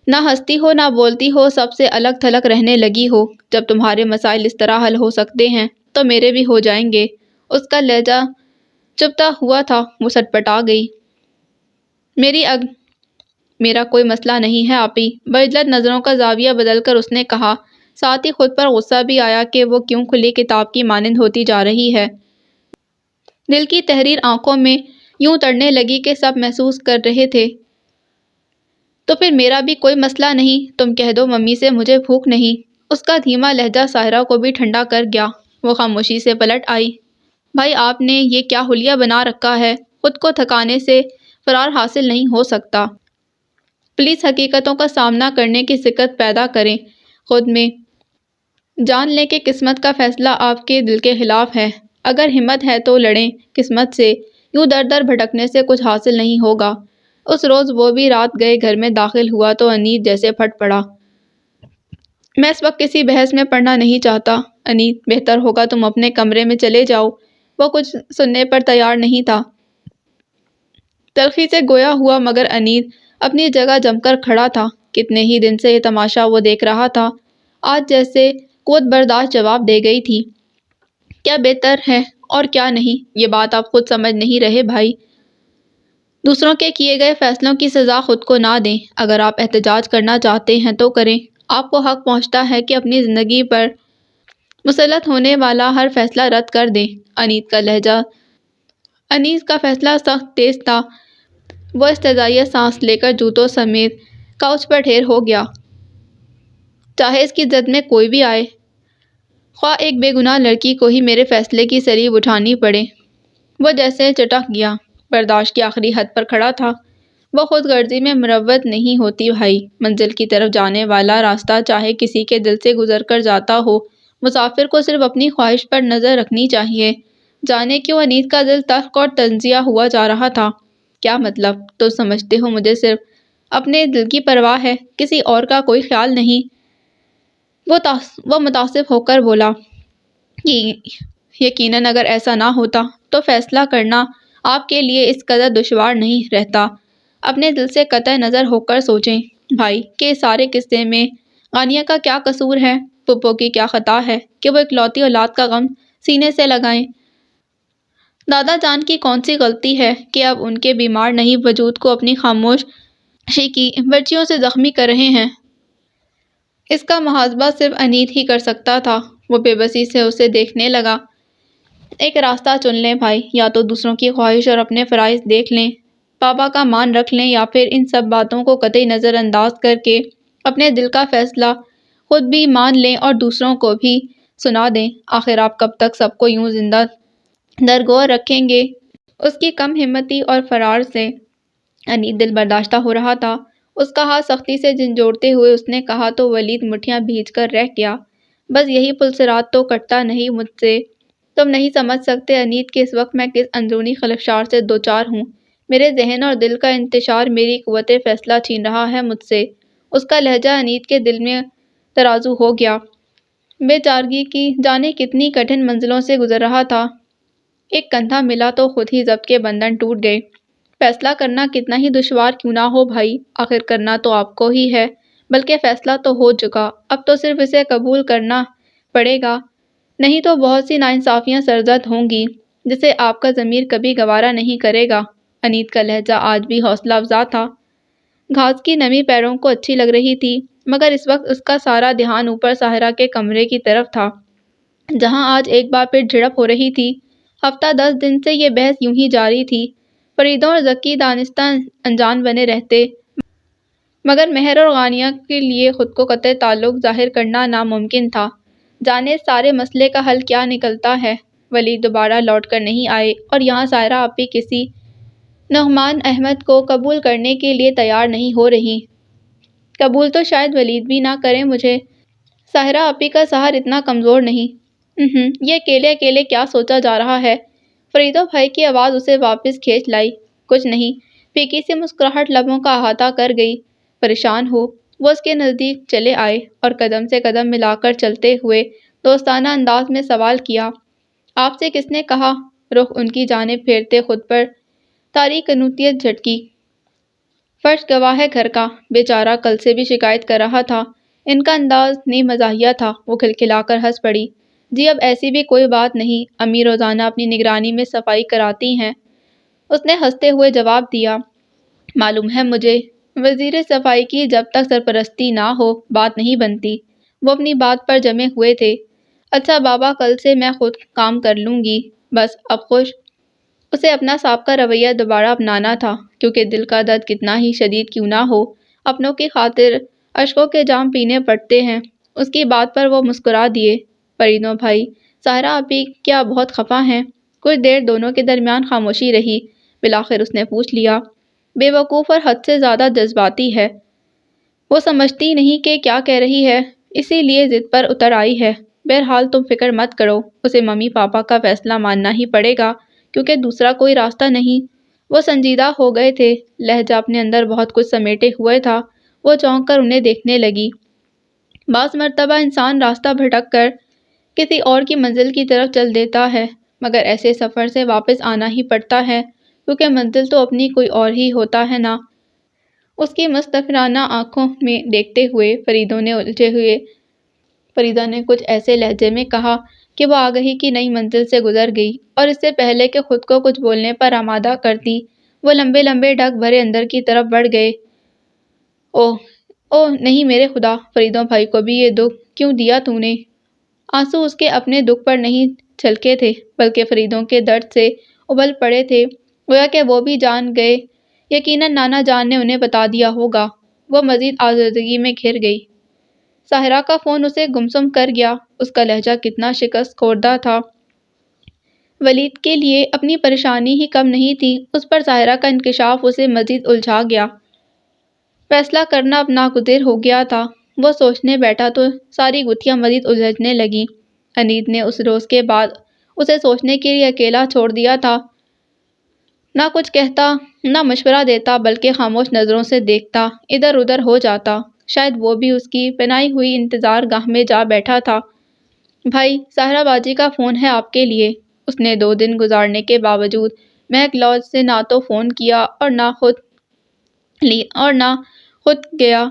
نہ ہنستی ہو نہ بولتی ہو، سب سے الگ تھلگ رہنے لگی ہو۔ جب تمہارے مسائل اس طرح حل ہو سکتے ہیں تو میرے بھی ہو جائیں گے۔ اس کا لہجہ چبھتا ہوا تھا، وہ سٹپٹا گئی۔ میرا کوئی مسئلہ نہیں ہے آپی، بعجلت نظروں کا زاویہ بدل کر اس نے کہا، ساتھ ہی خود پر غصہ بھی آیا کہ وہ کیوں کھلی کتاب کی مانند ہوتی جا رہی ہے۔ دل کی تحریر آنکھوں میں یوں تڑنے لگی کہ سب محسوس کر رہے تھے۔ تو پھر میرا بھی کوئی مسئلہ نہیں، تم کہہ دو ممی سے مجھے بھوک نہیں۔ اس کا دھیما لہجہ ساحرہ کو بھی ٹھنڈا کر گیا۔ وہ خاموشی سے پلٹ آئی۔ بھائی آپ نے یہ کیا حلیہ بنا رکھا ہے؟ خود کو تھکانے سے فرار حاصل نہیں ہو سکتا۔ پلیز حقیقتوں کا سامنا کرنے کی سکت پیدا کریں خود میں۔ جان لیں کہ قسمت کا فیصلہ آپ کے دل کے خلاف ہے۔ اگر ہمت ہے تو لڑیں قسمت سے، یوں در در بھٹکنے سے کچھ حاصل نہیں ہوگا۔ اس روز وہ بھی رات گئے گھر میں داخل ہوا تو انیت جیسے پھٹ پڑا۔ میں اس وقت کسی بحث میں پڑنا نہیں چاہتا انیت، بہتر ہوگا تم اپنے کمرے میں چلے جاؤ۔ وہ کچھ سننے پر تیار نہیں تھا، تلخی سے گویا ہوا، مگر انیت اپنی جگہ جم کر کھڑا تھا۔ کتنے ہی دن سے یہ تماشا وہ دیکھ رہا تھا، آج جیسے قوت برداشت جواب دے گئی تھی۔ کیا بہتر ہے اور کیا نہیں، یہ بات آپ خود سمجھ نہیں رہے بھائی۔ دوسروں کے کیے گئے فیصلوں کی سزا خود کو نہ دیں۔ اگر آپ احتجاج کرنا چاہتے ہیں تو کریں، آپ کو حق پہنچتا ہے کہ اپنی زندگی پر مسلط ہونے والا ہر فیصلہ رد کر دیں۔ انیس کا فیصلہ سخت تیز تھا۔ وہ استدعائیہ سانس لے کر جوتوں سمیت کاؤچ پر ڈھیر ہو گیا۔ چاہے اس کی زد میں کوئی بھی آئے، خواہ ایک بے گناہ لڑکی کو ہی میرے فیصلے کی سلیب اٹھانی پڑے۔ وہ جیسے چٹک گیا، برداشت کی آخری حد پر کھڑا تھا۔ وہ خود غرضی میں مروت نہیں ہوتی بھائی، منزل کی طرف جانے والا راستہ چاہے کسی کے دل سے گزر کر جاتا ہو، مسافر کو صرف اپنی خواہش پر نظر رکھنی چاہیے۔ جانے کیوں انیت کا دل تلخ اور تنزیہ ہوا جا رہا تھا۔ کیا مطلب؟ تم سمجھتے ہو مجھے صرف اپنے دل کی پرواہ ہے، کسی اور کا کوئی خیال نہیں؟ وہ متاسف ہو کر بولا، یقیناً اگر ایسا نہ ہوتا تو فیصلہ کرنا آپ کے لیے اس قدر دشوار نہیں رہتا۔ اپنے دل سے قطع نظر ہو کر سوچیں بھائی کہ اس سارے قصے میں غانیہ کا کیا قصور ہے؟ پھپھو کی کیا خطا ہے کہ وہ اکلوتی اولاد کا غم سینے سے لگائیں؟ دادا جان کی کون سی غلطی ہے کہ اب ان کے بیمار نہیں وجود کو اپنی خاموشی کی برچیوں سے زخمی کر رہے ہیں؟ اس کا محاسبہ صرف انیت ہی کر سکتا تھا۔ وہ بے بسی سے اسے دیکھنے لگا۔ ایک راستہ چن لیں بھائی، یا تو دوسروں کی خواہش اور اپنے فرائض دیکھ لیں، پاپا کا مان رکھ لیں، یا پھر ان سب باتوں کو قطعی نظر انداز کر کے اپنے دل کا فیصلہ خود بھی مان لیں اور دوسروں کو بھی سنا دیں۔ آخر آپ کب تک سب کو یوں زندہ درگور رکھیں گے؟ اس کی کم ہمتی اور فرار سے انیت دل برداشتہ ہو رہا تھا۔ اس کا ہاتھ سختی سے جھنجھوڑتے ہوئے اس نے کہا تو ولید مٹھیاں بھیج کر رہ گیا۔ بس یہی پلسرات تو کٹتا نہیں مجھ سے۔ تم نہیں سمجھ سکتے انیت کہ اس وقت میں کس اندرونی خلفشار سے دوچار ہوں۔ میرے ذہن اور دل کا انتشار میری قوت فیصلہ چھین رہا ہے مجھ سے۔ اس کا لہجہ انیت کے دل میں ترازو ہو گیا۔ بے چارگی کی جانے کتنی کٹھن منزلوں سے گزر رہا تھا۔ ایک کندھا ملا تو خود ہی ضبط کے بندھن ٹوٹ گئے۔ فیصلہ کرنا کتنا ہی دشوار کیوں نہ ہو بھائی، آخر کرنا تو آپ کو ہی ہے، بلکہ فیصلہ تو ہو چکا، اب تو صرف اسے قبول کرنا پڑے گا، نہیں تو بہت سی ناانصافیاں سرزد ہوں گی جسے آپ کا ضمیر کبھی گوارا نہیں کرے گا۔ انیت کا لہجہ آج بھی حوصلہ افزا تھا۔ گھاس کی نمی پیروں کو اچھی لگ رہی تھی، مگر اس وقت اس کا سارا دھیان اوپر ساحرہ کے کمرے کی طرف تھا، جہاں آج ایک بار پھر جھڑپ ہو رہی تھی۔ ہفتہ 10 دن سے یہ بحث یوں ہی جاری تھی۔ فریدوں اور ذکی دانستہ انجان بنے رہتے، مگر مہر اور غانیہ کے لیے خود کو قطع تعلق ظاہر کرنا ناممکن تھا۔ جانے اس سارے مسئلے کا حل کیا نکلتا ہے؟ ولید دوبارہ لوٹ کر نہیں آئے اور یہاں ساحرہ آپی کسی نعمان احمد کو قبول کرنے کے لیے تیار نہیں ہو رہی۔ قبول تو شاید ولید بھی نہ کریں مجھے۔ ساحرہ آپی کا سحر اتنا کمزور نہیں۔ یہ اکیلے اکیلے کیا سوچا جا رہا ہے؟ فریدوں بھائی کی آواز اسے واپس کھینچ لائی۔ کچھ نہیں، پھیکی سی مسکراہٹ لبوں کا احاطہ کر گئی۔ پریشان ہو؟ وہ اس کے نزدیک چلے آئے اور قدم سے قدم ملا کر چلتے ہوئے دوستانہ انداز میں سوال کیا، آپ سے کس نے کہا؟ رخ ان کی جانب پھیرتے خود پر طاری قنوطیت جھٹکی۔ فرش گواہ ہے گھر کا، بیچارہ کل سے بھی شکایت کر رہا تھا۔ ان کا انداز نیم مزاحیہ تھا۔ وہ کھلکھلا کر ہنس پڑی۔ جی اب ایسی بھی کوئی بات نہیں، امی روزانہ اپنی نگرانی میں صفائی کراتی ہیں۔ اس نے ہنستے ہوئے جواب دیا۔ معلوم ہے مجھے، وزیر صفائی کی جب تک سرپرستی نہ ہو بات نہیں بنتی۔ وہ اپنی بات پر جمے ہوئے تھے۔ اچھا بابا، کل سے میں خود کام کر لوں گی، بس اب خوش۔ اسے اپنا سابقہ رویہ دوبارہ اپنانا تھا، کیونکہ دل کا درد کتنا ہی شدید کیوں نہ ہو، اپنوں کی خاطر اشکوں کے جام پینے پڑتے ہیں۔ اس کی بات پر وہ مسکرا دیے۔ فریدوں بھائی، ساحرہ آپی کیا بہت خفا ہیں؟ کچھ دیر دونوں کے درمیان خاموشی رہی۔ بالآخر اس نے پوچھ لیا۔ بے وقوف اور حد سے زیادہ جذباتی ہے۔ وہ سمجھتی نہیں کہ کیا کہہ رہی ہے، اسی لیے ضد پر اتر آئی ہے۔ بہرحال تم فکر مت کرو، اسے ممی پاپا کا فیصلہ ماننا ہی پڑے گا، کیونکہ دوسرا کوئی راستہ نہیں۔ وہ سنجیدہ ہو گئے تھے، لہجہ اپنے اندر بہت کچھ سمیٹے ہوئے تھا۔ وہ چونک کر انہیں دیکھنے لگی۔ بعض مرتبہ انسان راستہ بھٹک کر کسی اور کی منزل کی طرف چل دیتا ہے، مگر ایسے سفر سے واپس آنا ہی پڑتا ہے، کیونکہ منزل تو اپنی کوئی اور ہی ہوتا ہے نا۔ اس کی مستفرانہ آنکھوں میں دیکھتے ہوئے فریدہ نے کچھ ایسے لہجے میں کہا کہ وہ آگہی کی نئی منزل سے گزر گئی، اور اس سے پہلے کہ خود کو کچھ بولنے پر آمادہ کرتی، وہ لمبے لمبے ڈگ بھرے اندر کی طرف بڑھ گئے۔ اوہ نہیں میرے خدا، فریدوں بھائی کو بھی یہ دکھ کیوں دیا تو نے؟ آنسو اس کے اپنے دکھ پر نہیں چھلکے تھے، بلکہ فریدوں کے درد سے ابل پڑے تھے، گویا کہ وہ بھی جان گئے۔ یقیناً نانا جان نے انہیں بتا دیا ہوگا۔ وہ مزید آزردگی میں گھر گئی۔ ساحرہ کا فون اسے گمسم کر گیا۔ اس کا لہجہ کتنا شکست خوردہ تھا۔ ولید کے لیے اپنی پریشانی ہی کم نہیں تھی، اس پر ساحرہ کا انکشاف اسے مزید الجھا گیا۔ فیصلہ کرنا اب ناگزیر ہو گیا تھا۔ وہ سوچنے بیٹھا تو ساری گتھیاں مزید الجھنے لگیں۔ انیت نے اس روز کے بعد اسے سوچنے کے لیے اکیلا چھوڑ دیا تھا۔ نہ کچھ کہتا، نہ مشورہ دیتا، بلکہ خاموش نظروں سے دیکھتا، ادھر ادھر ہو جاتا۔ شاید وہ بھی اس کی بنائی ہوئی انتظار گاہ میں جا بیٹھا تھا۔ بھائی، ساحرہ باجی کا فون ہے آپ کے لیے۔ اس نے 2 دن گزارنے کے باوجود مہک لاڈج سے نہ تو فون کیا اور نہ خود گیا۔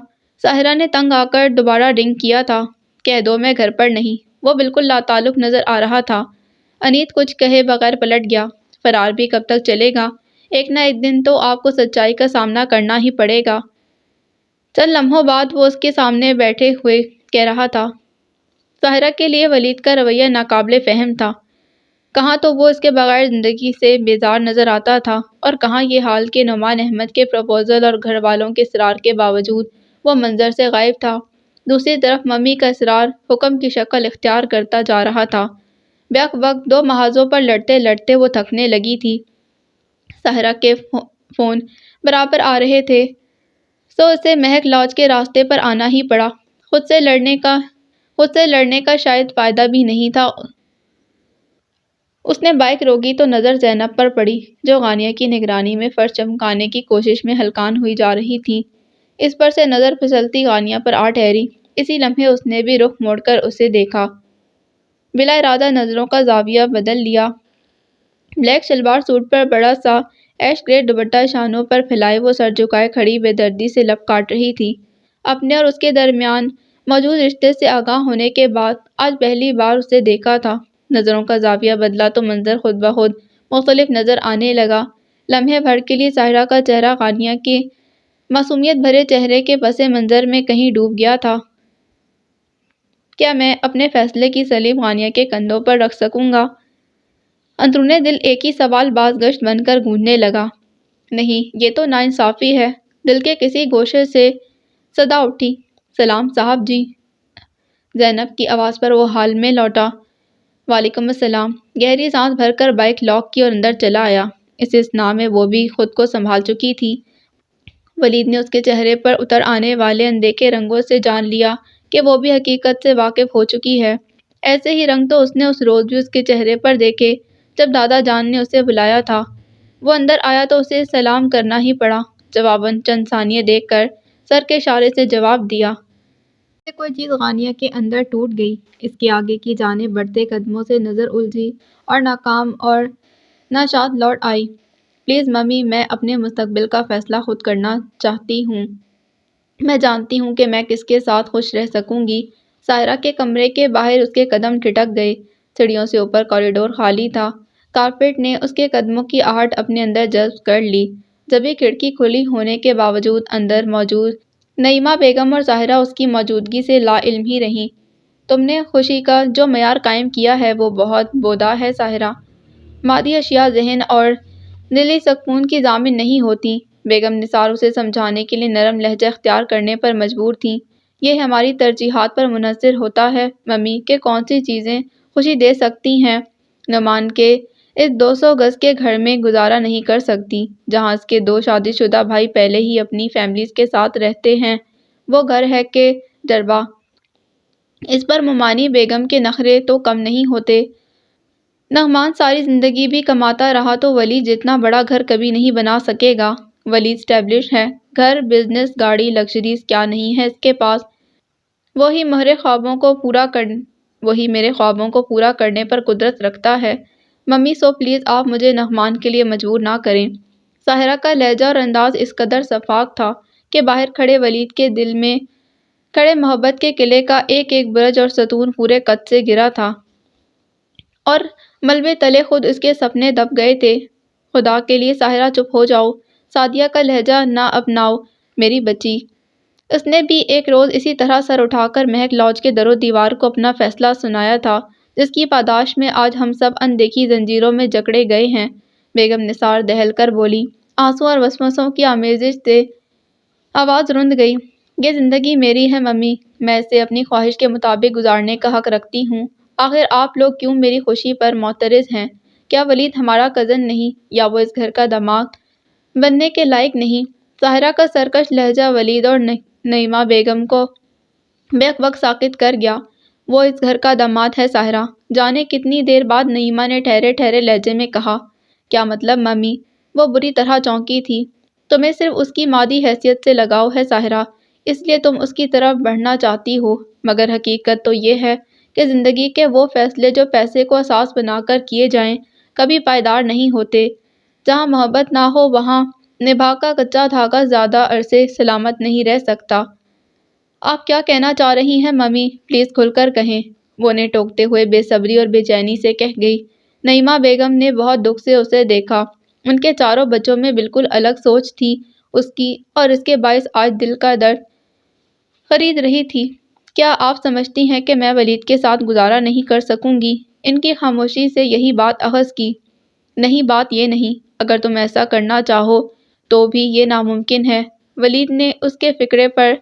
ساحرہ نے تنگ آ کر دوبارہ رنگ کیا تھا۔ کہہ دو میں گھر پر نہیں۔ وہ بالکل لاتعلق نظر آ رہا تھا۔ انیت کچھ کہے بغیر پلٹ گیا۔ فرار بھی کب تک چلے گا؟ ایک نہ ایک دن تو آپ کو سچائی کا سامنا کرنا ہی پڑے گا۔ چند لمحوں بعد وہ اس کے سامنے بیٹھے ہوئے کہہ رہا تھا۔ ساحرہ کے لیے ولید کا رویہ ناقابل فہم تھا۔ کہاں تو وہ اس کے بغیر زندگی سے بیزار نظر آتا تھا اور کہاں یہ حال کہ نعمان احمد کے پروپوزل اور گھر والوں کے اصرار کے باوجود وہ منظر سے غائب تھا۔ دوسری طرف ممی کا اصرار حکم کی شکل اختیار کرتا جا رہا تھا۔ بیک وقت 2 محاذوں پر لڑتے لڑتے وہ تھکنے لگی تھی۔ ساحرہ کے فون برابر آ رہے تھے، سو اسے مہک لاڈج کے راستے پر آنا ہی پڑا۔ خود سے لڑنے کا شاید فائدہ بھی نہیں تھا۔ اس نے بائک روکی تو نظر زینب پر پڑی، جو غانیہ کی نگرانی میں فرش چمکانے کی کوشش میں ہلکان ہوئی جا رہی تھی۔ اس پر سے نظر پھسلتی غانیہ پر آ ٹھہری۔ اسی لمحے اس نے بھی رخ موڑ کر اسے دیکھا۔ بلا ارادہ نظروں کا زاویہ بدل لیا۔ بلیک شلوار سوٹ پر بڑا سا ایش گرے دوپٹہ شانوں پر پھیلائے وہ سر جھکائے کھڑی بے دردی سے لب کاٹ رہی تھی۔ اپنے اور اس کے درمیان موجود رشتے سے آگاہ ہونے کے بعد آج پہلی بار اسے دیکھا تھا۔ نظروں کا زاویہ بدلا تو منظر خود بخود مختلف نظر آنے لگا۔ لمحے بھر کے لیے ساحرہ کا چہرہ غانیہ کے معصومیت بھرے چہرے کے پس منظر میں کہیں ڈوب گیا تھا۔ کیا میں اپنے فیصلے کی سلیم غانیہ کے کندھوں پر رکھ سکوں گا؟ اندرون دل ایک ہی سوال باز گشت بن کر گونجنے لگا۔ نہیں، یہ تو ناانصافی ہے۔ دل کے کسی گوشے سے صدا اٹھی، سلام صاحب جی۔ زینب کی آواز پر وہ حال میں لوٹا۔ وعلیکم السلام۔ گہری سانس بھر کر بائک لاک کی اور اندر چلا آیا۔ اس استثناء میں وہ بھی خود کو سنبھال چکی تھی۔ ولید نے اس کے چہرے پر اتر آنے والے اندیکھے رنگوں سے جان لیا کہ وہ بھی حقیقت سے واقف ہو چکی ہے۔ ایسے ہی رنگ تو اس نے اس روز بھی اس کے چہرے پر دیکھے جب دادا جان نے اسے بلایا تھا۔ وہ اندر آیا تو اسے سلام کرنا ہی پڑا۔ جواباً چند ثانیے دیکھ کر سر کے اشارے سے جواب دیا۔ جیسے کوئی چیز غانیہ کے اندر ٹوٹ گئی۔ اس کے آگے کی جانب بڑھتے قدموں سے نظر الجھی اور ناکام اور ناشاد لوٹ آئی۔ پلیز ممی، میں اپنے مستقبل کا فیصلہ خود کرنا چاہتی ہوں۔ میں جانتی ہوں کہ میں کس کے ساتھ خوش رہ سکوں گی۔ ساحرہ کے کمرے کے باہر اس کے قدم ٹھٹک گئے۔ سیڑھیوں سے اوپر کوریڈور خالی تھا۔ کارپیٹ نے اس کے قدموں کی آہٹ اپنے اندر جذب کر لی۔ جبھی کھڑکی کھلی ہونے کے باوجود اندر موجود نعیمہ بیگم اور ساحرہ اس کی موجودگی سے لا علم ہی رہیں۔ تم نے خوشی کا جو معیار قائم کیا ہے وہ بہت بودا ہے ساحرہ۔ مادی اشیاء ذہن اور دلی سکون کی ضامن نہیں ہوتی۔ بیگم نثار اسے سمجھانے کے لیے نرم لہجہ اختیار کرنے پر مجبور تھیں۔ یہ ہماری ترجیحات پر منحصر ہوتا ہے ممی کہ کون سی چیزیں خوشی دے سکتی ہیں۔ نعمان کے اس 200 گز کے گھر میں گزارا نہیں کر سکتی جہاں اس کے 2 شادی شدہ بھائی پہلے ہی اپنی فیملیز کے ساتھ رہتے ہیں۔ وہ گھر ہے کہ ڈربہ۔ اس پر ممانی بیگم کے نخرے تو کم نہیں ہوتے۔ نعمان ساری زندگی بھی کماتا رہا تو ولید جتنا بڑا گھر کبھی نہیں بنا سکے گا۔ ولید اسٹیبلش ہے۔ گھر، بزنس، گاڑی، لگژریز کیا نہیں ہے اس کے پاس۔ وہی میرے خوابوں کو پورا کرنے پر قدرت رکھتا ہے ممی، سو پلیز آپ مجھے نعمان کے لیے مجبور نہ کریں۔ ساحرہ کا لہجہ اور انداز اس قدر شفاف تھا کہ باہر کھڑے ولید کے دل میں کھڑے محبت کے قلعے کا ایک ایک برج اور ستون پورے قد سے گرا تھا اور ملبے تلے خود اس کے سپنے دب گئے تھے۔ خدا کے لیے ساحرہ چپ ہو جاؤ، سعدیہ کا لہجہ نہ اپناؤ میری بچی۔ اس نے بھی ایک روز اسی طرح سر اٹھا کر مہک لاڈج کے در و دیوار کو اپنا فیصلہ سنایا تھا جس کی پاداش میں آج ہم سب اندیکھی زنجیروں میں جکڑے گئے ہیں۔ بیگم نثار دہل کر بولی۔ آنسوں اور وسوسوں کی آمیزش سے آواز رند گئی۔ یہ زندگی میری ہے ممی، میں اسے اپنی خواہش کے مطابق گزارنے کا حق رکھتی ہوں۔ آخر آپ لوگ کیوں میری خوشی پر معترض ہیں؟ کیا ولید ہمارا کزن نہیں یا وہ اس گھر کا داماد بننے کے لائق نہیں؟ ساحرہ کا سرکش لہجہ ولید اور نعیمہ بیگم کو بیک وقت ساکت کر گیا۔ وہ اس گھر کا داماد ہے ساحرہ۔ جانے کتنی دیر بعد نعیمہ نے ٹھہرے ٹھہرے لہجے میں کہا۔ کیا مطلب ممی؟ وہ بری طرح چونکی تھی۔ تمہیں صرف اس کی مادی حیثیت سے لگاؤ ہے ساحرہ، اس لیے تم اس کی طرف بڑھنا چاہتی ہو، مگر حقیقت تو یہ ہے کہ زندگی کے وہ فیصلے جو پیسے کو اساس بنا کر کیے جائیں کبھی پائیدار نہیں ہوتے۔ جہاں محبت نہ ہو وہاں نبھا کا کچا دھاگا زیادہ عرصے سلامت نہیں رہ سکتا۔ آپ کیا کہنا چاہ رہی ہیں ممی؟ پلیز کھل کر کہیں، وہ انہیں ٹوکتے ہوئے بے صبری اور بے چینی سے کہہ گئی۔ نعیمہ بیگم نے بہت دکھ سے اسے دیکھا۔ ان کے چاروں بچوں میں بالکل الگ سوچ تھی اس کی، اور اس کے باعث آج دل کا درد خرید رہی تھی۔ کیا آپ سمجھتی ہیں کہ میں ولید کے ساتھ گزارا نہیں کر سکوں گی؟ ان کی خاموشی سے یہی بات اخذ کی۔ نہیں، بات یہ نہیں، اگر تم ایسا کرنا چاہو تو بھی یہ ناممکن ہے۔ ولید نے اس کے فکرے پر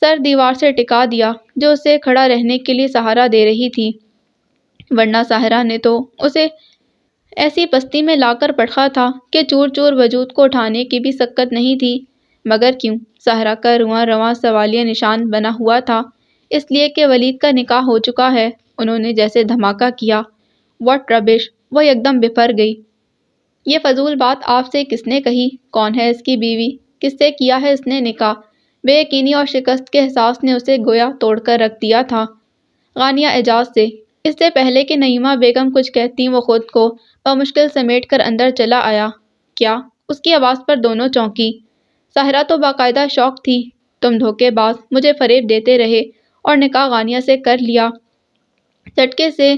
سر دیوار سے ٹکا دیا جو اسے کھڑا رہنے کے لیے سہارا دے رہی تھی، ورنہ ساحرہ نے تو اسے ایسی پستی میں لا کر پٹخا تھا کہ چور چور وجود کو اٹھانے کی بھی سکت نہیں تھی۔ مگر کیوں؟ ساحرہ کا رواں رواں سوالیہ نشان بنا ہوا تھا۔ اس لیے کہ ولید کا نکاح ہو چکا ہے۔ انہوں نے جیسے دھماکہ کیا۔ واٹ ربش! وہ یکدم بفر گئی۔ یہ فضول بات آپ سے کس نے کہی؟ کون ہے اس کی بیوی؟ کس سے کیا ہے اس نے نکاح؟ بے یقینی اور شکست کے احساس نے اسے گویا توڑ کر رکھ دیا تھا۔ غانیہ اعجاز سے۔ اس سے پہلے کہ نعیمہ بیگم کچھ کہتی وہ خود کو بمشکل سمیٹ کر اندر چلا آیا۔ کیا؟ اس کی آواز پر دونوں چونکی۔ ساحرہ تو باقاعدہ شوق تھی۔ تم دھوکے باز، مجھے فریب دیتے رہے اور نکاح غانیہ سے کر لیا۔ جھٹکے سے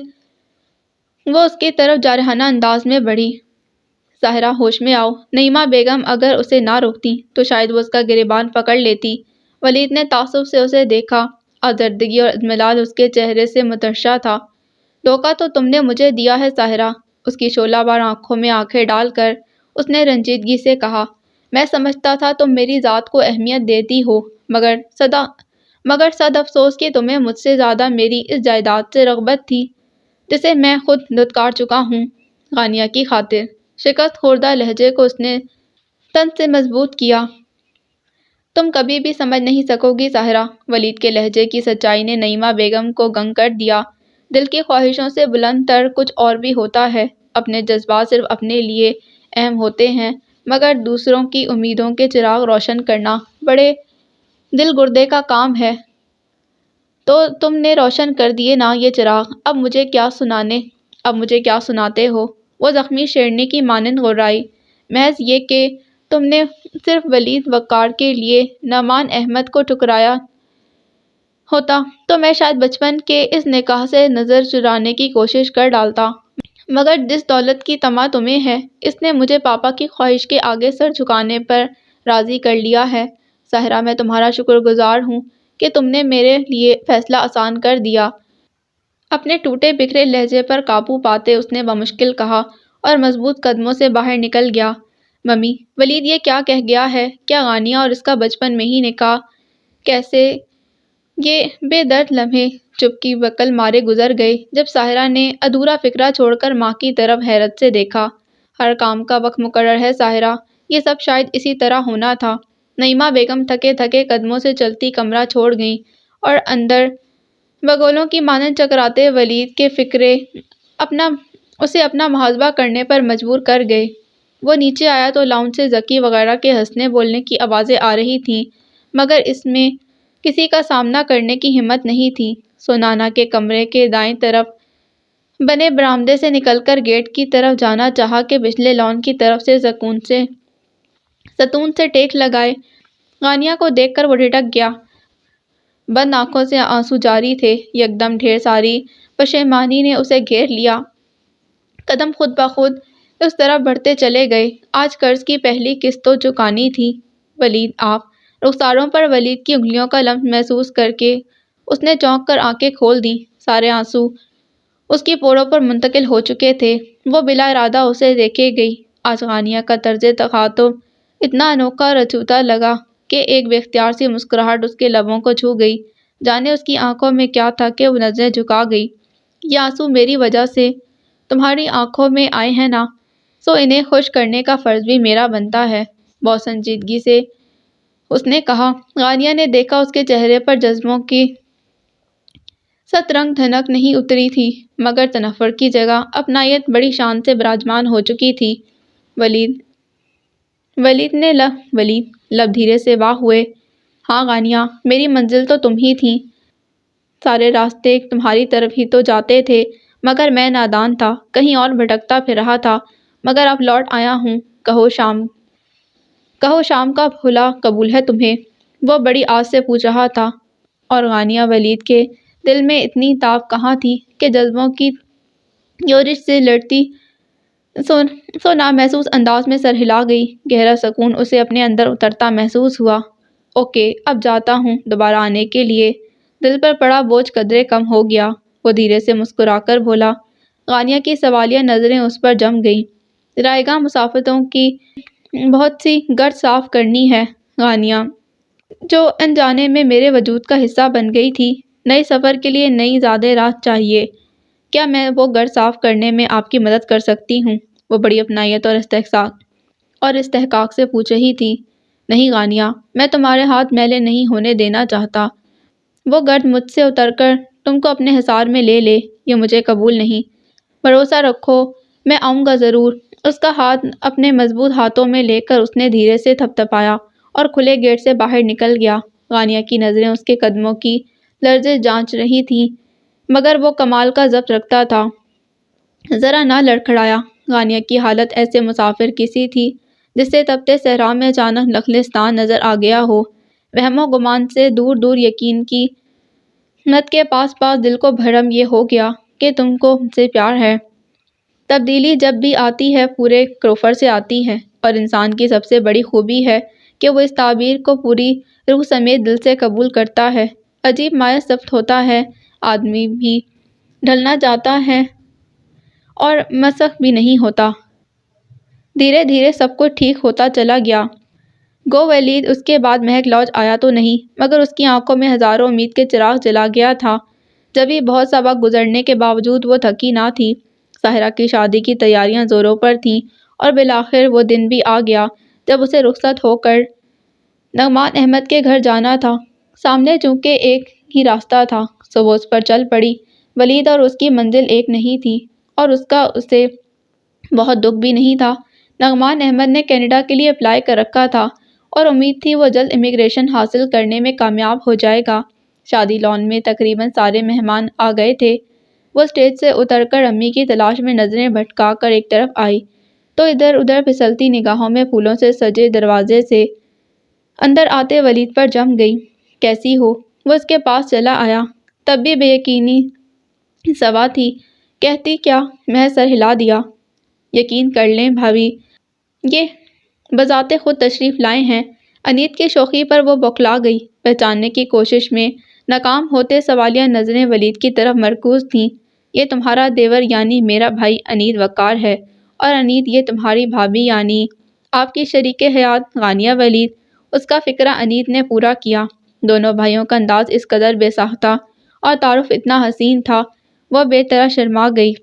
وہ اس کی طرف جارحانہ انداز میں بڑھی۔ ساحرہ ہوش میں آؤ۔ نعیمہ بیگم اگر اسے نہ روکتی تو شاید وہ اس کا گریبان پکڑ لیتی۔ ولید نے تعصب سے اسے دیکھا۔ آزردگی اور اضملال اس کے چہرے سے متحرشا تھا۔ دھوکہ تو تم نے مجھے دیا ہے ساحرہ۔ اس کی شعلہ بار آنکھوں میں آنکھیں ڈال کر اس نے رنجیدگی سے کہا۔ میں سمجھتا تھا تم میری ذات کو اہمیت دیتی ہو، مگر صد افسوس کہ تمہیں مجھ سے زیادہ میری اس جائیداد سے رغبت تھی جسے میں خود دھتکار چکا ہوں غانیہ کی خاطر۔ شکست خوردہ لہجے کو اس نے تن سے مضبوط کیا۔ تم کبھی بھی سمجھ نہیں سکو گی ساحرہ۔ ولید کے لہجے کی سچائی نے نعیمہ بیگم کو گنگ کر دیا۔ دل کی خواہشوں سے بلند تر کچھ اور بھی ہوتا ہے۔ اپنے جذبات صرف اپنے لیے اہم ہوتے ہیں، مگر دوسروں کی امیدوں کے چراغ روشن کرنا بڑے دل گردے کا کام ہے۔ تو تم نے روشن کر دیے نا یہ چراغ، اب مجھے کیا سناتے ہو؟ وہ زخمی شیرنی کی مانند غرائی۔ محض یہ کہ تم نے صرف ولید وقار کے لیے نعمان احمد کو ٹھکرایا ہوتا تو میں شاید بچپن کے اس نکاح سے نظر چرانے کی کوشش کر ڈالتا۔ مگر جس دولت کی طمع تمہیں ہے، اس نے مجھے پاپا کی خواہش کے آگے سر جھکانے پر راضی کر لیا ہے۔ ساحرہ میں تمہارا شکر گزار ہوں کہ تم نے میرے لیے فیصلہ آسان کر دیا۔ اپنے ٹوٹے بکھرے لہجے پر قابو پاتے اس نے بمشکل کہا اور مضبوط قدموں سے باہر نکل گیا۔ ممی، ولید یہ کیا کہہ گیا ہے؟ کیا غانیہ اور اس کا بچپن میں ہی نکاح؟ کیسے؟ یہ بے درد لمحے چپکی بکل مارے گزر گئے جب ساحرہ نے ادھورا فکرہ چھوڑ کر ماں کی طرف حیرت سے دیکھا۔ ہر کام کا وقت مقرر ہے ساحرہ، یہ سب شاید اسی طرح ہونا تھا۔ نعیمہ بیگم تھکے تھکے قدموں سے چلتی کمرہ چھوڑ گئیں اور اندر بگولوں کی مانند چکراتے ولید کے فکرے اسے اپنا محاسبہ کرنے پر مجبور کر گئے۔ وہ نیچے آیا تو لاؤنج سے ذکی وغیرہ کے ہنسنے بولنے کی آوازیں آ رہی تھیں، مگر اس میں کسی کا سامنا کرنے کی ہمت نہیں تھی۔ سونانا کے کمرے کے دائیں طرف بنے برآمدے سے نکل کر گیٹ کی طرف جانا چاہا کہ پچھلے لان کی طرف سے ستون سے ٹیک لگائے غانیہ کو دیکھ کر وہ ٹھٹک گیا۔ بند آنکھوں سے آنسو جاری تھے۔ یکدم ڈھیر ساری پشیمانی نے اسے گھیر لیا۔ قدم خود بخود اس طرف بڑھتے چلے گئے۔ آج قرض کی پہلی قسط تو چکانی تھی۔ ولید آپ! رخساروں پر ولید کی انگلیوں کا لمس محسوس کر کے اس نے چونک کر آنکھیں کھول دیں۔ سارے آنسو اس کی پوروں پر منتقل ہو چکے تھے۔ وہ بلا ارادہ اسے دیکھے گئی۔ آج غانیہ کا طرز تخاطب اتنا انوکھا اور اچھوتا لگا کہ ایک بے اختیار سی مسکراہٹ اس کے لبوں کو چھو گئی۔ جانے اس کی آنکھوں میں کیا تھا کہ وہ نظریں جھکا گئی۔ یہ آنسو میری وجہ سے تمہاری آنکھوں میں آئے ہیں نا، سو انہیں خشک کرنے کا فرض بھی میرا بنتا ہے، بہت سنجیدگی سے اس نے کہا۔ غانیہ نے دیکھا اس کے چہرے پر جذبوں کی سترنگ دھنک نہیں اتری تھی، مگر تنفر کی جگہ اپنائیت بڑی شان سے براجمان ہو چکی تھی۔ ولید لب دھیرے سے واہ ہوئے۔ ہاں غانیہ، میری منزل تو تم ہی تھیں۔ سارے راستے تمہاری طرف ہی تو جاتے تھے، مگر میں نادان تھا، کہیں اور بھٹکتا پھر رہا تھا، مگر اب لوٹ آیا ہوں۔ کہو شام کا بھولا قبول ہے تمہیں؟ وہ بڑی آس سے پوچھ رہا تھا، اور غانیہ ولید کے دل میں اتنی تاب کہاں تھی کہ جذبوں کی یورش سے لڑتی سو نامحسوس انداز میں سر ہلا گئی۔ گہرا سکون اسے اپنے اندر اترتا محسوس ہوا۔ اوکے، اب جاتا ہوں دوبارہ آنے کے لیے۔ دل پر پڑا بوجھ قدرے کم ہو گیا۔ وہ دھیرے سے مسکرا کر بولا۔ غانیہ کی سوالیہ نظریں اس پر جم گئیں۔ رائے گاہ مسافتوں کی بہت سی گرد صاف کرنی ہے غانیہ، جو انجانے میں میرے وجود کا حصہ بن گئی تھی۔ نئے سفر کے لیے نئی زیادہ راہ چاہیے۔ کیا میں وہ گرد صاف کرنے میں آپ کی مدد کر سکتی ہوں؟ وہ بڑی اپنائیت اور استحقاق سے پوچھ رہی تھی۔ نہیں غانیہ، میں تمہارے ہاتھ میلے نہیں ہونے دینا چاہتا۔ وہ گرد مجھ سے اتر کر تم کو اپنے حصار میں لے لے، یہ مجھے قبول نہیں۔ بھروسہ رکھو، میں آؤں گا ضرور۔ اس کا ہاتھ اپنے مضبوط ہاتھوں میں لے کر اس نے دھیرے سے تھپتھپایا اور کھلے گیٹ سے باہر نکل گیا۔ غانیہ کی نظریں اس کے قدموں کی لرزش جانچ رہی تھیں، مگر وہ کمال کا ضبط رکھتا تھا، ذرا نہ لڑکھڑایا۔ غانیہ کی حالت ایسے مسافر کسی تھی جسے تپتے صحرا میں اچانک نخلستان نظر آ گیا ہو۔ وہم و گمان سے دور دور یقین کی نت کے پاس پاس دل کو بھرم یہ ہو گیا کہ تم کو مجھ سے پیار ہے۔ تبدیلی جب بھی آتی ہے پورے کروفر سے آتی ہے، اور انسان کی سب سے بڑی خوبی ہے کہ وہ اس تعبیر کو پوری روح سمیت دل سے قبول کرتا ہے۔ عجیب مایہ صفت ہوتا ہے، آدمی بھی ڈھلنا جاتا ہے اور مسخ بھی نہیں ہوتا۔ دھیرے دھیرے سب کچھ ٹھیک ہوتا چلا گیا۔ گو ولید اس کے بعد مہک لوج آیا تو نہیں، مگر اس کی آنکھوں میں ہزاروں امید کے چراغ جلا گیا تھا۔ جبھی بہت سا وقت گزرنے کے باوجود وہ تھکی نہ تھی۔ ساحرہ کی شادی کی تیاریاں زوروں پر تھیں، اور بالآخر وہ دن بھی آ گیا جب اسے رخصت ہو کر نعمان احمد کے گھر جانا تھا۔ سامنے چونکہ ایک ہی راستہ تھا، سو وہ اس پر چل پڑی۔ ولید اور اس کی منزل ایک نہیں تھی، اور اس کا اسے بہت دکھ بھی نہیں تھا۔ نعمان احمد نے کینیڈا کے لیے اپلائی کر رکھا تھا، اور امید تھی وہ جلد امیگریشن حاصل کرنے میں کامیاب ہو جائے گا۔ شادی لان میں تقریباً سارے مہمان آ گئے تھے۔ وہ اسٹیج سے اتر کر امی کی تلاش میں نظریں بھٹکا کر ایک طرف آئی تو ادھر ادھر پھسلتی نگاہوں میں پھولوں سے سجے دروازے سے اندر آتے ولید پر جم گئی۔ کیسی ہو؟ وہ اس کے پاس چلا آیا، تب بھی بے یقینی سوا تھی۔ کہتی کیا؟ محض سر ہلا دیا۔ یقین کر لیں بھابھی، یہ بذات خود تشریف لائے ہیں۔ انیت کی شوخی پر وہ بوکھلا گئی۔ پہچاننے کی کوشش میں ناکام ہوتے سوالیہ نظریں ولید کی طرف مرکوز تھیں۔ یہ تمہارا دیور یعنی میرا بھائی انیت وقار ہے، اور انیت یہ تمہاری بھابھی یعنی آپ کی شریک حیات غانیہ ولید۔ اس کا فکرہ انیت نے پورا کیا۔ دونوں بھائیوں کا انداز اس قدر بے ساختہ اور تعارف اتنا حسین تھا، وہ بے طرح شرما گئی۔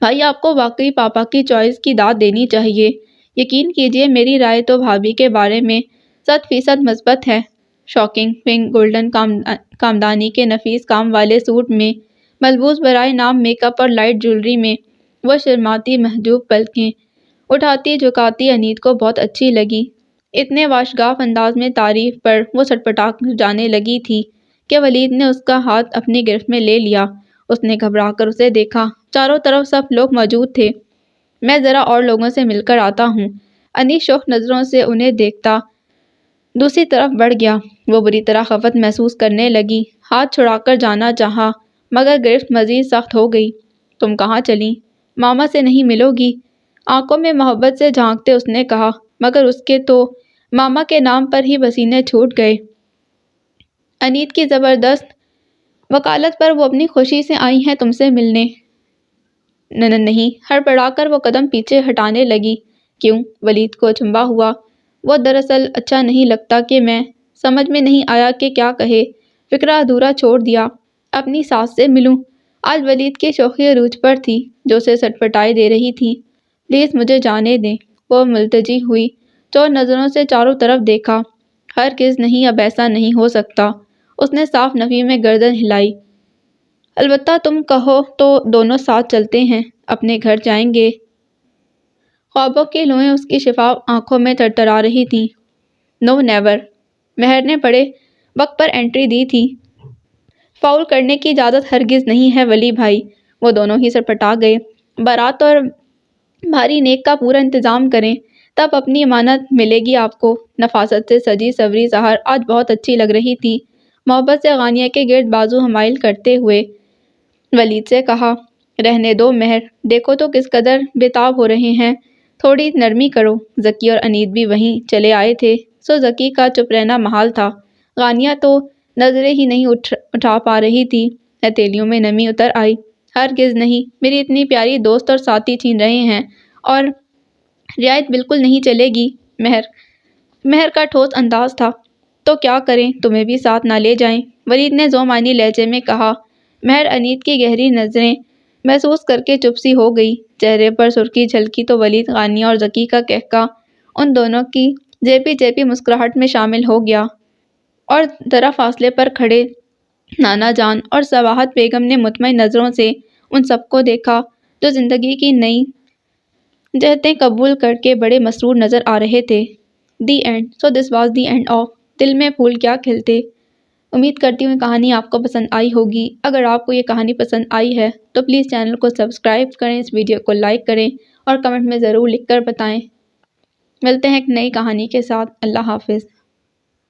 بھائی، آپ کو واقعی پاپا کی چوائس کی داد دینی چاہیے۔ یقین کیجیے، میری رائے تو بھابھی کے بارے میں 100% مثبت ہے۔ شاکنگ پنک گولڈن کامدانی کے نفیس کام والے سوٹ میں ملبوس برائے نام میک اپ اور لائٹ جیولری میں وہ شرماتی محجوب پلکیں اٹھاتی جھکاتی انیت کو بہت اچھی لگی۔ اتنے واشگاف انداز میں تعریف پر وہ سٹپٹا جانے لگی تھی کہ ولید نے اس کا ہاتھ اپنی گرفت میں لے لیا۔ اس نے گھبرا کر اسے دیکھا۔ چاروں طرف سب لوگ موجود تھے۔ میں ذرا اور لوگوں سے مل کر آتا ہوں۔ انیت شوق نظروں سے انہیں دیکھتا دوسری طرف بڑھ گیا۔ وہ بری طرح خفت محسوس کرنے لگی۔ ہاتھ چھڑا کر جانا چاہا، مگر گرفت مزید سخت ہو گئی۔ تم کہاں چلیں؟ ماما سے نہیں ملو گی؟ آنکھوں میں محبت سے جھانکتے اس نے کہا، مگر اس کے تو ماما کے نام پر ہی پسینے چھوٹ گئے۔ انیت کی زبردست وکالت پر وہ اپنی خوشی سے آئی ہیں تم سے ملنے۔ نہیں، ہڑبڑا کر وہ قدم پیچھے ہٹانے لگی۔ کیوں؟ ولید کو اچنبھا ہوا۔ وہ دراصل اچھا نہیں لگتا کہ میں سمجھ میں نہیں آیا کہ کیا کہے۔ فکرہ ادھورا چھوڑ دیا۔ اپنی ساس سے ملوں؟ آج ولید کی شوخی عروج پر تھی، جو اسے سٹپٹائے دے رہی تھی۔ پلیز مجھے جانے دیں۔ وہ ملتجی ہوئی، چور نظروں سے چاروں طرف دیکھا۔ ہرگز نہیں، اب ایسا نہیں ہو سکتا۔ اس نے صاف نفی میں گردن ہلائی۔ البتہ تم کہو تو دونوں ساتھ چلتے ہیں، اپنے گھر جائیں گے۔ خوابوں کی لوئیں اس کی شفاف آنکھوں میں ترترا رہی تھیں۔ نو نیور۔ مہر نے بڑے وقت پر انٹری دی تھی۔ فاؤل کرنے کی اجازت ہرگز نہیں ہے ولی بھائی۔ وہ دونوں ہی سرپٹا گئے۔ بارات اور بھاری نیک کا پورا انتظام کریں، تب اپنی امانت ملے گی آپ کو۔ نفاست سے سجی سوری سحر آج بہت اچھی لگ رہی تھی۔ محبت سے غانیہ کے گرد بازو حمائل کرتے ہوئے ولید سے کہا، رہنے دو مہر، دیکھو تو کس قدر بےتاب ہو رہے ہیں، تھوڑی نرمی کرو۔ ذکی اور انیت بھی وہیں چلے آئے تھے، سو ذکی کا چپ رہنا محال تھا۔ غانیہ تو نظریں ہی نہیں اٹھا پا رہی تھی۔ ہتھیلیوں میں نمی اتر آئی۔ ہرگز نہیں، میری اتنی پیاری دوست اور ساتھی چھین رہے ہیں، اور رعایت بالکل نہیں چلے گی۔ مہر کا ٹھوس انداز تھا۔ تو کیا کریں، تمہیں بھی ساتھ نہ لے جائیں؟ ولید نے ذومعنی لہجے میں کہا۔ مہر انیت کی گہری نظریں محسوس کر کے چپ سی ہو گئی۔ چہرے پر سرخی جھلکی تو ولید، غانیہ اور ذکی کا قہقہ ان دونوں کی جیپی مسکراہٹ میں شامل ہو گیا، اور ذرا فاصلے پر کھڑے نانا جان اور سباہت بیگم نے مطمئن نظروں سے ان سب کو دیکھا جو زندگی کی نئی جہتیں قبول کر کے بڑے مسرور نظر آ رہے تھے۔ The end. So this was the end of دل میں پھول کیا کھلتے۔ امید کرتی ہوں یہ کہانی آپ کو پسند آئی ہوگی۔ اگر آپ کو یہ کہانی پسند آئی ہے تو پلیز چینل کو سبسکرائب کریں، اس ویڈیو کو لائک کریں اور کمنٹ میں ضرور لکھ کر بتائیں۔ ملتے ہیں ایک نئی کہانی کے ساتھ۔ اللہ حافظ۔